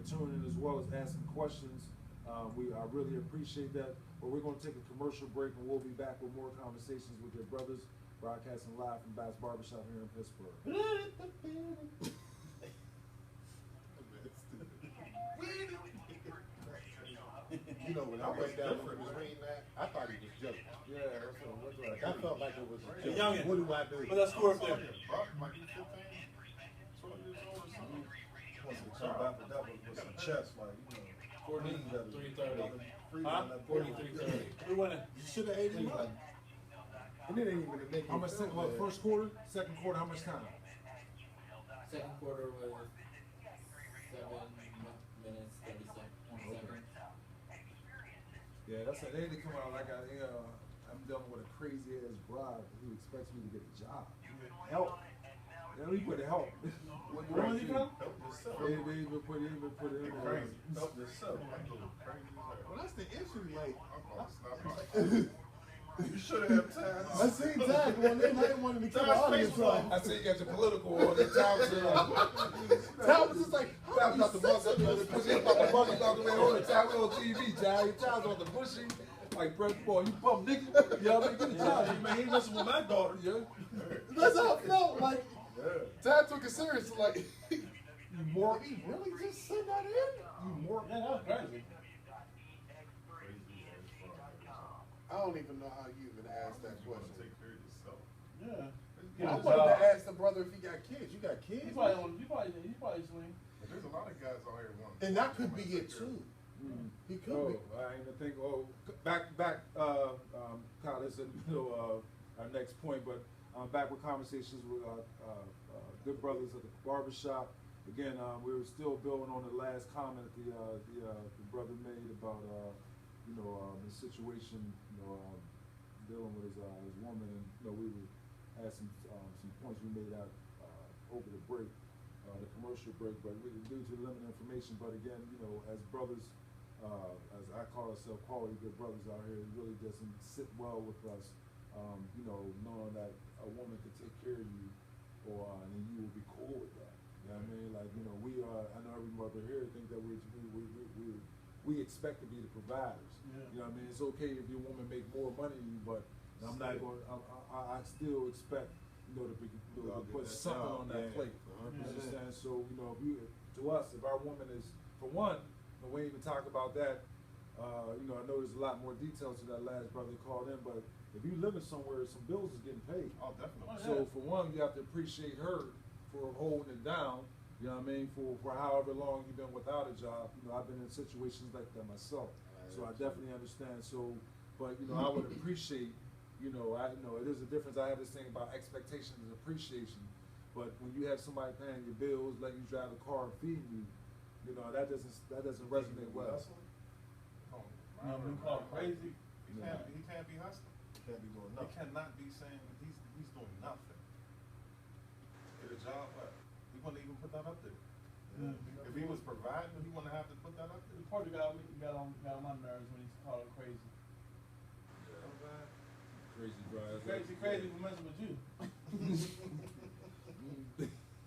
tuning in as well as asking questions. I really appreciate that. But we're going to take a commercial break, and we'll be back with more conversations with your brothers, broadcasting live from Bass Barbershop here in Pittsburgh. You know, when I went down and was reading that, I thought he was joking. Yeah, that's what I I felt like it was a Hey, joke. youngin'. What do I do? What's that score up there? Like you 15, 12 years old or something. Wants to jump out the devil with some chest, like, 3:30. Huh? 43:30. Who won it? You should have ate him up. And it ain't even a make How much? First quarter, second quarter. How much time? Second quarter was 7 minutes, 30 seconds. Yeah, that's it. They need to come out like I'm dealing with a crazy ass bride who expects me to get a job. Help. Yeah, we put help. Where was he from? Help yourself. They even put it in there. Crazy. Help yourself. Crazy as hell. Well, that's the issue, like. I'm gonna stop. You should have time. I seen Tag on there. I didn't want him to kill the audience off. I see you got your political on the time. Tag was just like, Tag about the buzz up, about the buzz out the way on the time on TV, Tag. Tag's on the bushy. Like, first boy, you bum nigga. You know what I mean? Get the time. Man, he messing with my daughter. Yeah. that's how it felt. Like, Yeah. Tag took it serious. Like, you more, he really just sent that in? You more. Yeah, that was crazy. I don't even know how you even asked that You want to question. take care of yourself. Yeah. I wanted to ask the brother if he got kids. You got kids? You probably swing. But there's a lot of guys out here wanting. And that could be it too. He could Oh, be. I ain't even think. Oh, back. Kyle, this is our next point, but back with conversations with good brothers at the barbershop. Again, we were still building on the last comment the brother made about the situation, dealing with his woman, and we had some points we made out over the break, the commercial break, but we due to limited information. But again, as brothers. As I call ourselves quality good brothers out here, it really doesn't sit well with us, knowing that a woman could take care of you, and you will be cool with that. You know what I mean? Like, we are. I know every mother here think that we expect to be the providers. Yeah. You know what I mean? It's okay if your woman make more money than you, but I'm not going. I still expect to put something on that plate. You understand? So to us, if our woman is, for one. And we ain't even talk about that. I know there's a lot more details to that last brother called in, but if you living somewhere, some bills is getting paid. Oh, definitely. So for one, you have to appreciate her for holding it down. You know what I mean? For however long you've been without a job. I've been in situations like that myself. So I definitely understand. So, but I would appreciate. It is a difference. I have this thing about expectations and appreciation. But when you have somebody paying your bills, letting you drive the car and feeding you. That doesn't resonate well. We call it crazy. He can't be hustling. Can't be doing He nothing. cannot be saying he's doing nothing. Get a job, but he wouldn't even put that up there. Yeah. If he was providing, he wouldn't have to put that up there. The part that got on my nerves when he called it crazy. Crazy, bro. Crazy for messing with you.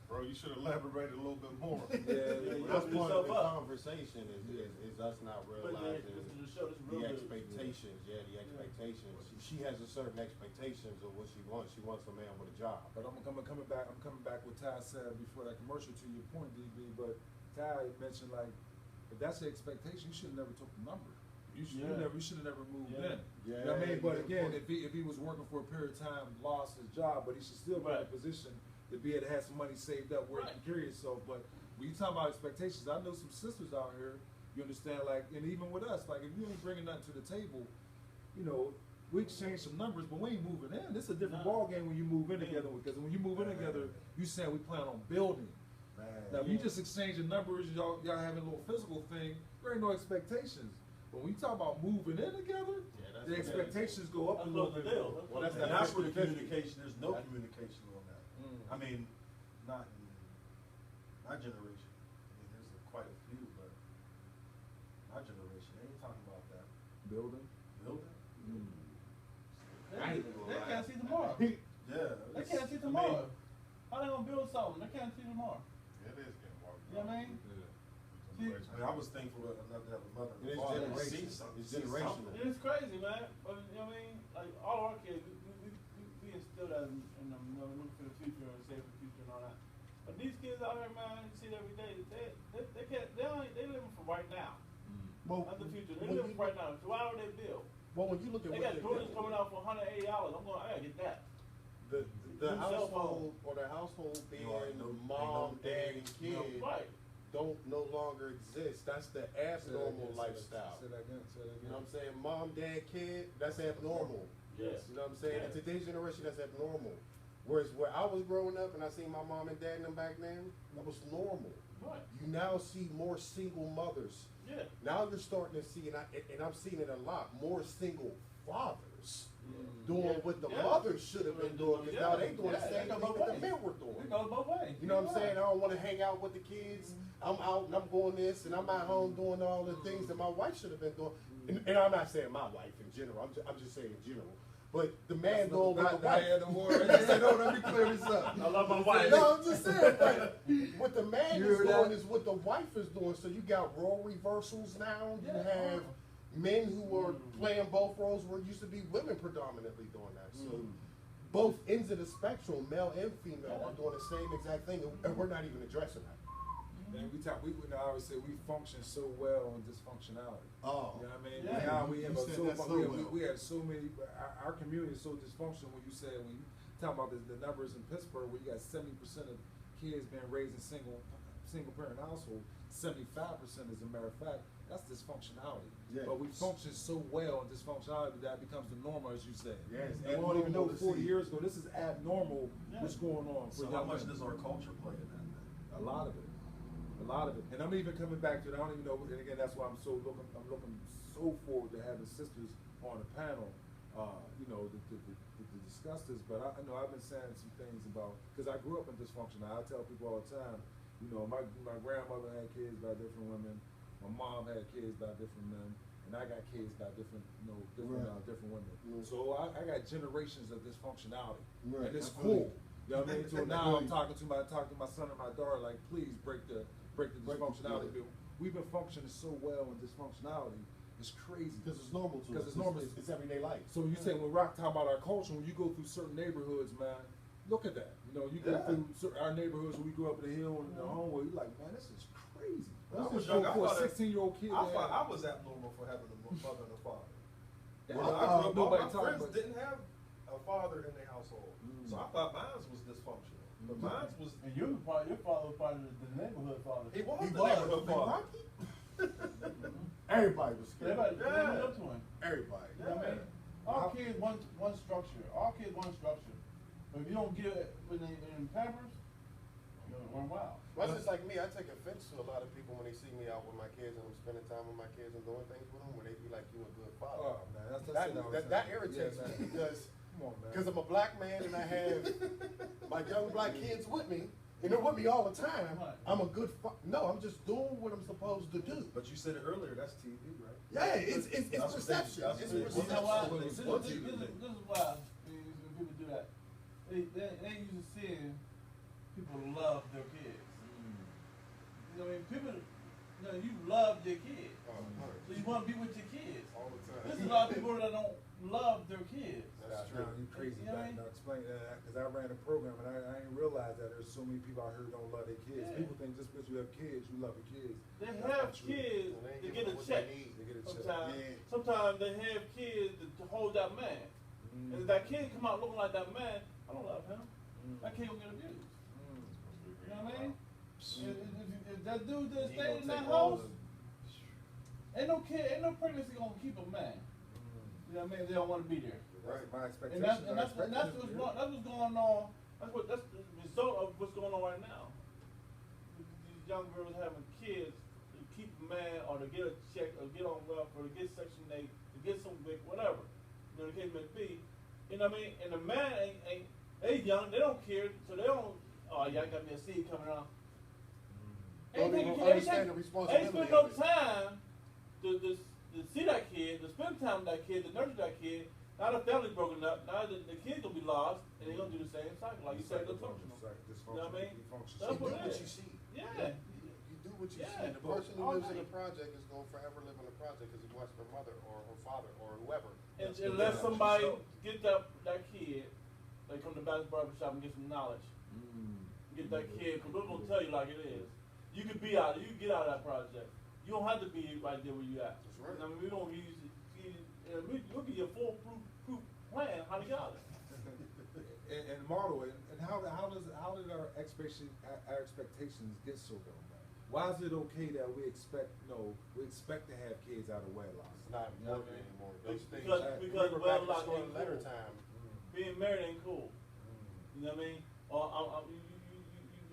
Bro, you should elaborate a little bit more. Yeah, you that's open part of yourself the up. conversation is us not But realizing the show is real the good. expectations. Yeah, the expectations. She has a certain expectations of what she wants. She wants a man with a job. But I'm coming back what Ty said before that commercial to your point, DB. But Ty mentioned, like, if that's the expectation, you should have never took the number. You should have never moved in. Yeah, You know what I mean? But good again, point. if he was working for a period of time, lost his job, but he should still be in a position to be able to have some money saved up where he can carry himself. But when you talk about expectations, I know some sisters out here, you understand, like, and even with us, like, if you ain't bringing nothing to the table, we exchange some numbers, but we ain't moving in. This is a different ball game when you move in together, because when you move in together, you saying we plan on building. Now, if you just exchanging numbers, y'all having a little physical thing, there ain't no expectations. But when you talk about moving in together, the expectations go up a little bit. Well, that's where the communication. There's no communication on that. I mean, not in my generation. I mean, there's quite a few, but my generation, they ain't talking about that. Building. They can't see tomorrow. Yeah. They can't see tomorrow. How they gonna build something? They can't see tomorrow. It is getting worse. You know what I mean? I was thankful to have a mother and It's father. generational. See something. It's See generational. something. It's crazy, man. But you know what I mean? Like all of our kids, we instill that in them, looking for the future and save for the future and all that. But these kids out here, man, you see it every day. They can't. They living for right now. Well, Not the future. They living for right now. So why would they build? Well, when you look at They what got Jordans coming out for $180. I gotta get that. the New cell household or the household being Ain't no mom, dad, and no- kid Right. don't no longer exist. That's the abnormal lifestyle. Say that again. You know what I'm saying? Mom, dad, kid, that's abnormal. Yeah. You know what I'm saying? Yeah. In today's generation, that's abnormal. Whereas where I was growing up and I seen my mom and dad and them back then, that was normal. Right. You now see more single mothers. Yeah. Now you're starting to see, and I'm seeing it a lot, more single fathers doing what the mothers should have been doing, because now they doing the same thing that the men were doing. It goes both ways. You know what I'm saying? I don't want to hang out with the kids. I'm out and I'm going this, and I'm at home doing all the things that my wife should have been doing. And I'm not saying my wife in general. I'm just saying in general. But the man going with the Not the wife. man no more. He said, "Oh, let me clear this up." I love my wife. No, I'm just saying, like, what the man You is heard doing that? is what the wife is doing. So you got role reversals now. You Yeah. have men who are playing both roles where it used to be women predominantly doing that. So both ends of the spectrum, male and female, are doing the same exact thing, and we're not even addressing that. And I always say we function so well on dysfunctionality. Oh. You know what I mean? Yeah. Now we have You a said so, that so well. we have so many. Our community is so dysfunctional. When you talk about the numbers in Pittsburgh, where you got 70% of kids being raised in single parent household, 75%, as a matter of fact, that's dysfunctionality. Yeah. But we function so well in dysfunctionality that becomes the normal, as you said. Yes, And we don't even know abnormal to 40 see. years ago this is abnormal. Yeah. What's going on? So for how young much men. does our culture play in that? A lot of it. A lot of it. And I'm even coming back to it. I don't even know, and again, that's why I'm looking so forward to having sisters on the panel, to discuss this. But I know I've been saying some things about, because I grew up in dysfunction. I tell people all the time, my grandmother had kids by different women, my mom had kids by different men, and I got kids by different women. Right. So I got generations of dysfunctionality. Right. And it's I feel cool. You know what I mean? So I now feel I'm you. talking to my son and my daughter, like, please break the dysfunctionality. We've been functioning so well in dysfunctionality, it's crazy. Because it's normal to us. Because it's normal. It's everyday life. So when you say, when Rock talking about our culture, when you go through certain neighborhoods, man, look at that. You go through our neighborhoods when we grew up in the hill and the home, where you're like, man, this is crazy. When I This was is young, I for a thought 16-year-old kid. I to thought have- I was abnormal for having a mother and a father. Yeah, Well, I grew up, all nobody my talking, friends but didn't have a father in their household, so I thought mine was dysfunctional. But mine was. And your father was part of the neighborhood father. He was He the was. neighborhood father. Everybody was scared. Everybody, Yeah. they look up to him. Everybody. You know what I mean? All kids one structure. All kids one structure. But if you don't give it when they in Pampers, you're gonna run wild. Well, it's just like me. I take offense to a lot of people when they see me out with my kids and I'm spending time with my kids and doing things with them. When they be like, "You a good father." Oh, man, that's That irritates Yeah, me man. because Come on, man. I'm a black man and I have my young black kids with me, and they're with me all the time. Right. I'm a good no, I'm just doing what I'm supposed to do. But you said it earlier. That's TV, right? Yeah, it's That's what perception. they- It's that's what they- You know why? perception. This is why when people do that. They used to seeing people love their kids. You know what I mean? People, you love your kids. So you want to be with your kids. All the time. There's a lot of people that don't love their kids. That's Now, true. you crazy. You know what I mean? Now explain that, because I ran a program and I didn't realize that there's so many people out here who don't love their kids. Yeah. People think just because you have kids, you love your kids. They That's have not true. kids And they ain't to giving get a them what check. they need. They get a check. Sometimes, Yeah. sometimes they have kids to hold that man. And if that kid come out looking like that man, I don't love him. That kid will get abused. You know what I mean? If that dude just He stayed gonna in that take all house, ain't no pregnancy gonna keep a man. You know what I mean? If they don't want to be there. That's my expectation. And that's I expect them to be what's going on. That's the result of what's going on right now. These young girls having kids to keep a man or to get a check or get on welfare or to get Section 8, to get some WIC, whatever. You know, the case may be. You know what I mean? And the man ain't they young, they don't care, so they don't. Oh, y'all got me a seed coming out. Don't Ain't even taking- understand the ain't responsibility spend of no it. time to see that kid, to spend time with that kid, to nurture that kid. Now the family's broken up. Now the kid gonna be lost, and they're gonna do the same cycle, like you said, dysfunctional. You know what I mean? That's You what do it what is. you see. Yeah. You do what you Yeah. see. The person who All lives in a day. project is going to forever live in a project because he watched their mother or her father or whoever. And That's what unless they somebody show. get that kid, they come to Barbershop and get some knowledge. Get that kid, because we're gonna tell you like it is. You can be out, you can get out of that project. You don't have to be right there where you at. That's right. I mean, we don't use we'll give you a full proof plan how to get out of it. And model it. And how did our expectations get so low, man? Why is it okay that we expect to have kids out of wedlock? It's not You know what working I mean? anymore. Those things. Because remember back in wedlock school ain't in letter cool. time. Being married ain't cool. You know what I mean? Or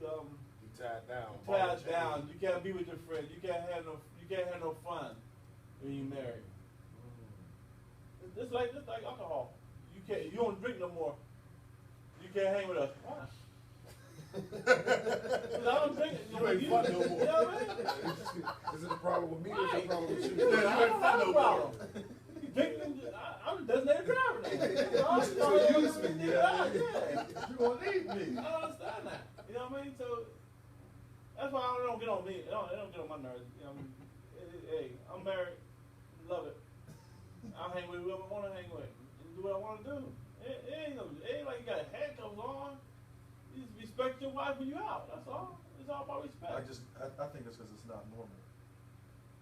You tied down. tied down. You can't be with your friends. You can't have no fun when you married. It's like alcohol. You don't drink no more. You can't hang with us. Why? 'Cause I don't drink. You ain't fun no more. You know what I mean? Is it a problem with me or is it a Right. problem with you? I don't have a problem. You drink, I'm a designated driver now. So use me, yeah. You gonna need me. I don't understand that. You know what I mean? So that's why I don't get on me. It don't get on my nerves. You know what I mean? Hey, I'm married. Love it. I'll hang with whoever I want to hang with. And do what I want to do. It ain't like you got handcuffs on. You just respect your wife when you out. That's all. It's all about respect. I think it's because it's not normal.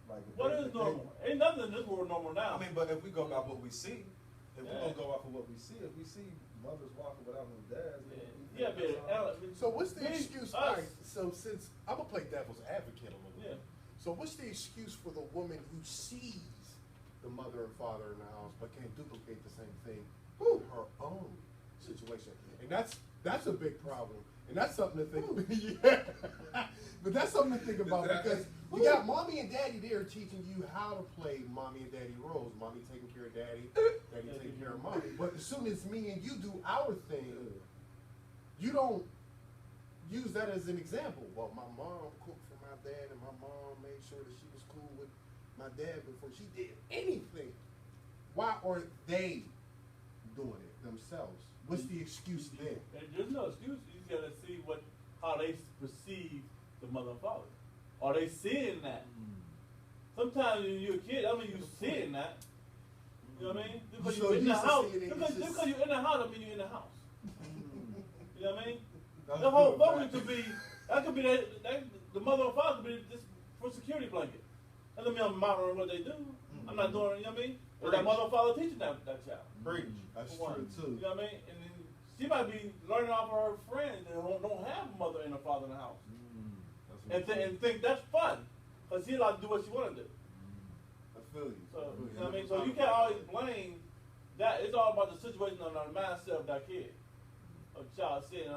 Like What is normal? Ain't nothing in this world normal now. I mean, but if we go by what we see, if we Yeah. don't go off of what we see, if we see mothers walking without no dads, then Yeah, but So what's the Me, excuse? us. All right, so since I'm gonna play devil's advocate a little Yeah. bit. So what's the excuse for the woman who sees the mother and father in the house but can't duplicate the same thing in her own situation? And that's a big problem. And that's something to think. Yeah. But that's something to think about because you got mommy and daddy there teaching you how to play mommy and daddy roles. Mommy taking care of daddy, daddy taking care of mommy. But as soon as me and you do our thing, you don't use that as an example. Well, my mom cooked for my dad, and my mom made sure that she was cool with my dad before she did anything. Why aren't they doing it themselves? What's the excuse there? And there's no excuse. You gotta see how they perceive the mother and father. Are they seeing that? Sometimes when you're a kid, I mean you seeing that. You know what I mean? Because So you're in the used to house. seeing it, Because it's just- you're in the house, I mean you're in the house. You know what I mean? That's The whole good, family man. could be the mother and father could be just for security blanket. That doesn't mean I'm monitoring what they do. I'm not doing, you know what I mean? But that mother and father teaching that child. Preach. That's For one. true too. You know what I mean? And then she might be learning off of her friends that don't have a mother and a father in the house. And think that's fun. Because she allowed to do what she want to do. I feel you. So, you know what I mean? So you can't always blame that. It's all about the situation on the mindset of that kid. A child saying,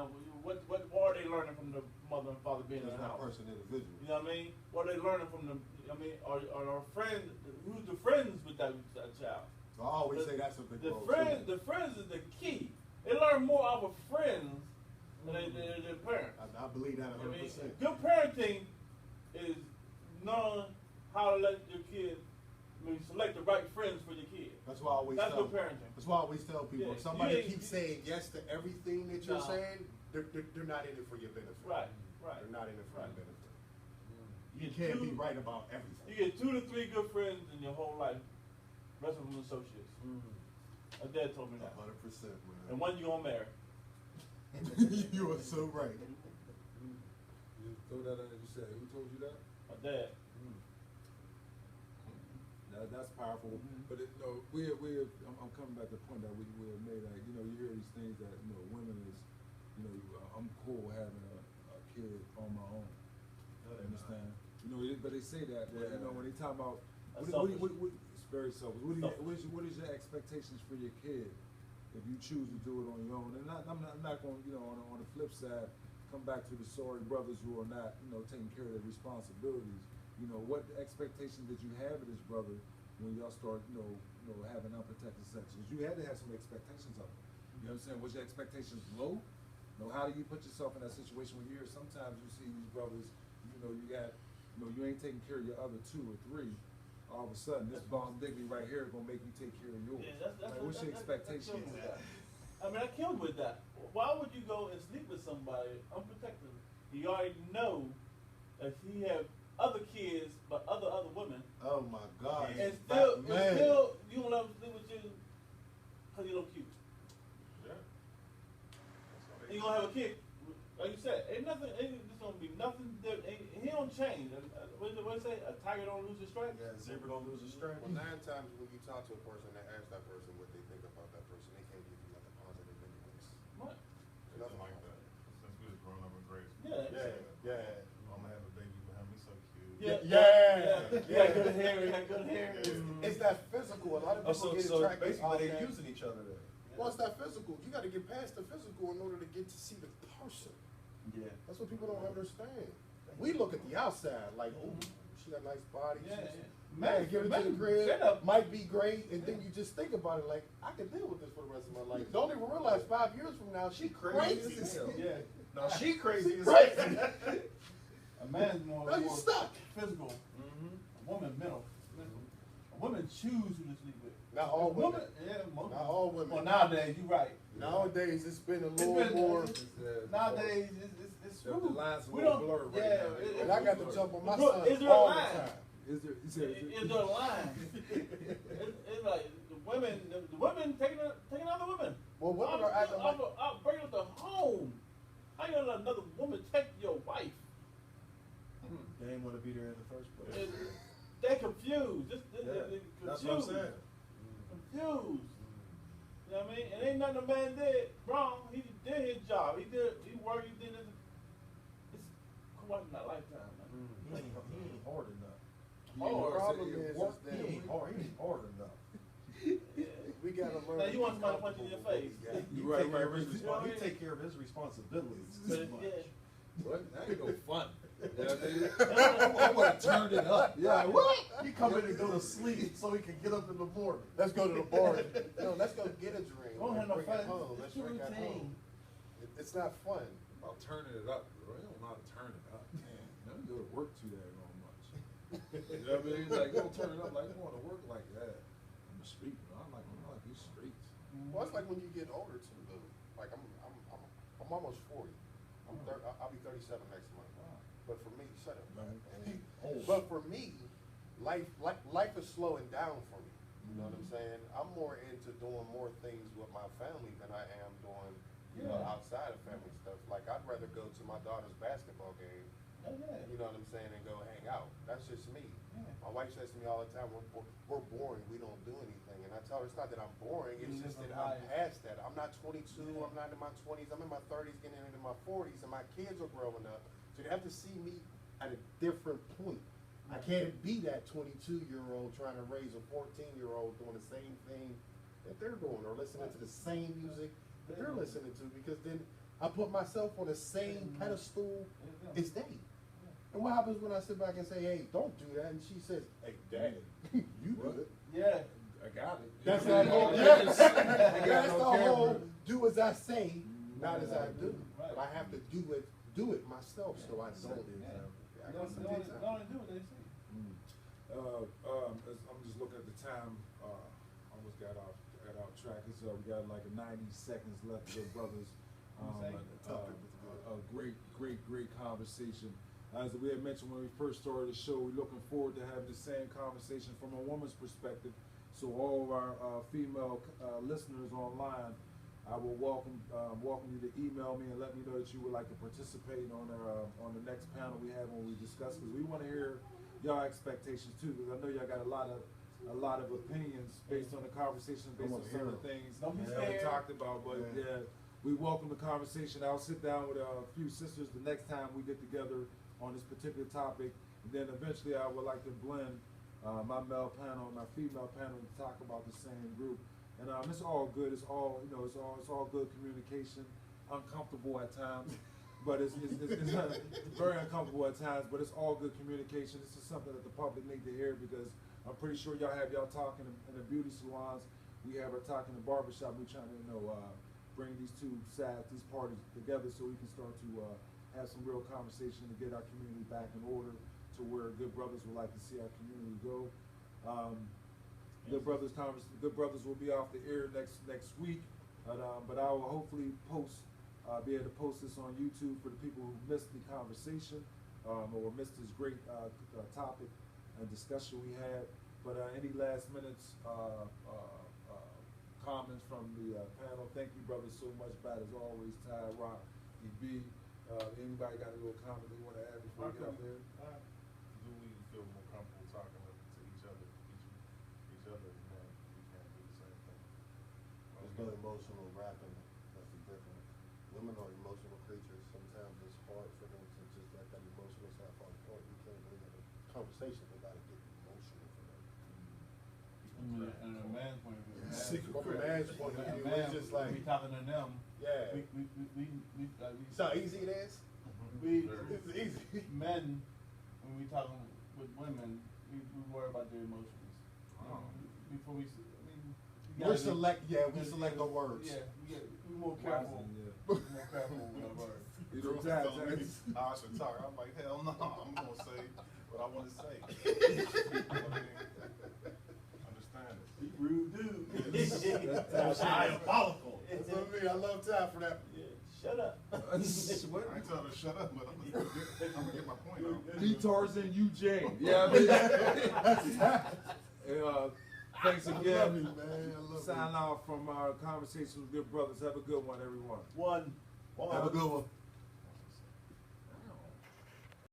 what are they learning from the mother and father being in It's the that house? person individual. You know what I mean? What are they learning from the, I mean, are our friends, who's the friends with that child? So I always say that's a big role. The friends is the key. They learn more off of friends than their parents. I believe that I mean, 100%. good parenting is knowing how to let your kid, select the right friends for your kid. That's why I always That's tell. good parenting. That's why I always tell people. Yeah, If somebody you ain't- keeps saying yes to everything that you're No. saying, they're not in it for your benefit. Right, right. They're not in it for Right. your benefit. You You get can't be two- right about everything. You get 2 to 3 good friends in your whole life. Rest of them associates. My dad told me that. 100%, And man. one you gonna marry. You are so right. You throw that in, you said, who told you that? My dad. That's powerful. But I'm coming back to the point that we have made. Like, you know, you hear these things that, you know, women is, you know, I'm cool having a kid on my own. Understand? You know, but they say that. But, you know, when they talk about, That's it's very selfish. What is your expectations for your kid if you choose to do it on your own? And I'm not going, you know, on the flip side, come back to the sorry brothers who are not, you know, taking care of their responsibilities. You know, what expectations did you have of this brother when y'all start, you know, having unprotected sex? Because you had to have some expectations of him. You know what I'm saying? Was your expectations low? You know, how do you put yourself in that situation when you're, sometimes you see these brothers, you know, you ain't taking care of your other 2 or 3. All of a sudden, this bomb diggity right here is gonna make you take care of yours. Yeah, Like, what's your expectation? That kills with that. I mean, I killed with that. Why would you go and sleep with somebody unprotected? You already know that he have other kids, but other women, Oh my God. and still Man. you don't let him sleep with you because you look cute. Yeah. And you gonna have a kid. Like you said, ain't just gonna be nothing different. He don't change. What do they say? A tiger don't lose his stripes. Yeah, zebra don't lose a string. Well, 9 times when you talk to a person and ask that person what they think about that person, they can't give you nothing positive anyways. What? Nothing like that. Since we was growing up in grade school. Yeah. I'm gonna have a baby with him. He's so cute. Yeah. Yeah. He had good hair. He had good hair. It's that physical. A lot of people get So attracted basically off they're that. using each other there. Well, it's that physical. You got to get past the physical in order to get to see the person. Yeah. That's what people don't understand. We look at the outside like, oh, she got a nice body. Yeah, She's- yeah. Man, give it to the crib. Straight up. Might be great, and then you just think about it like, I can deal with this for the rest of my life. Don't even realize 5 years from now she crazy. as hell. Yeah. No, she crazy as Crazy. hell. A man's more, No, you more stuck. physical. A woman mental. A woman choose who to sleep with. Not all women. Not Not all women. Well, nowadays, you're right. Nowadays, it's been a It's little been- more. Nowadays, it's The screwed. lines a We little don't- blurred right yeah, now. it- And I got to jump on my Look, son is there a all the line? time. Is there? He said, Is there a line? It's like the women taking other women. Well, women are acting like. I'll bring up the home. How you gonna let another woman take your wife? They ain't want to be there in the first place. They're confused. Yeah, They're that's what I'm confused. saying. Confused. You know what I mean? And ain't nothing a man did wrong. He did his job. He worked, he did it. It's quite in that lifetime, man. He ain't hard enough. The problem is He that ain't hard enough. we gotta learn. Now you want to be somebody to punch you in your comfortable face. with what we got. He Right, take care of right, his right. he take care of his responsibilities. But too much. yeah. what? That ain't no fun. I want to turn it up. Yeah, what? He come in and go to sleep so he can get up in the morning. Let's go to the bar. No, let's go get a drink. Don't have and no bring it fun. home. Let's drink at home. It's not fun. About turning it up, bro. You don't know how to turn it up. You don't go to work too damn much. You know what I mean? Like, you don't turn it up like you want to work like that. On the street, bro. I like these streets. Well, it's like when you get older too, though. Like I'm almost 40. I'll be 37 next month. But for me, shut up. But for me, life is slowing down for me. You know what I'm saying? I'm more into doing more things with my family than I am doing, you know, outside of family stuff. Like I'd rather go to my daughter's basketball game. You know what I'm saying, and go hang out. That's just me. My wife says to me all the time, we're boring, we don't do anything. And I tell her it's not that I'm boring, it's just that I'm past that. I'm not 22, I'm not in my 20s, I'm in my 30s, getting into my 40s, and my kids are growing up. So they have to see me at a different point. I can't be that 22-year-old trying to raise a 14-year-old doing the same thing that they're doing, or listening to the same music that they're listening to, because then I put myself on the same pedestal as they. And what happens when I sit back and say, hey, don't do that? And she says, hey, Dad, you do it. Yeah. I got it. That's You know that what I whole, mean? yes. That's the whole, do as I say, not as I do. But I have to do it myself, so I don't. I got some things Don't do what they say. I'm just looking at the time. Almost got off track. We got like 90 seconds left, good brothers. A great conversation. As we had mentioned when we first started the show, we're looking forward to having the same conversation from a woman's perspective. So all of our female listeners online, I will welcome you to email me and let me know that you would like to participate on the next panel we have when we discuss, because we want to hear y'all expectations too, because I know y'all got a lot of opinions based on the conversation, based on some of the things Don't be that we scared. talked about. But yeah, we welcome the conversation. I'll sit down with a few sisters the next time we get together on this particular topic, and then eventually I would like to blend my male panel and my female panel to talk about the same group. And it's all good. It's all it's all good communication. Uncomfortable at times, but it's very uncomfortable at times. But it's all good communication. This is something that the public need to hear, because I'm pretty sure y'all have y'all talking in the beauty salons. We have our talk in the barbershop. We're trying to bring these two sides, these parties together, so we can start to have some real conversation to get our community back in order to where good brothers would like to see our community go. Good brothers will be off the air next week, but I will hopefully be able to post this on YouTube for the people who missed the conversation or missed this great topic and discussion we had. But any last minutes comments from the panel? Thank you, brothers, so much. Bad as always, Ty, Rock, EB. Anybody got a little comment they want to add before we get up there? Do we feel more comfortable talking to each other? We can't do the same thing. There's no emotional rapping, nothing different. Women are emotional creatures. Sometimes it's hard for them to just let that emotional side fall apart. You can't really have a conversation without it getting emotional for them. And a man's point of view. From a man's point of view, it's just like, we talking to them. yeah. We See how easy it is? It's easy. men, when we talking with women, we worry about their emotions. Before we, We select the words. Yeah, we're more careful. We're more careful with our words. You know, Girls Ty, telling me Ty, how I should talk. I'm like, hell no, I'm gonna say what I want to say. You know what I mean? Understand it. Rude dude. That's diabolical. That's what I mean. I love Ty for that. Yeah, shut up. What? I ain't telling her to shut up, but I'm gonna get my point out. He Tarzan, you Jane. Yeah, I mean, thanks I love again. you, man. I love Sign you. off from our conversation with good brothers. Have a good one, everyone. One. Have a good one.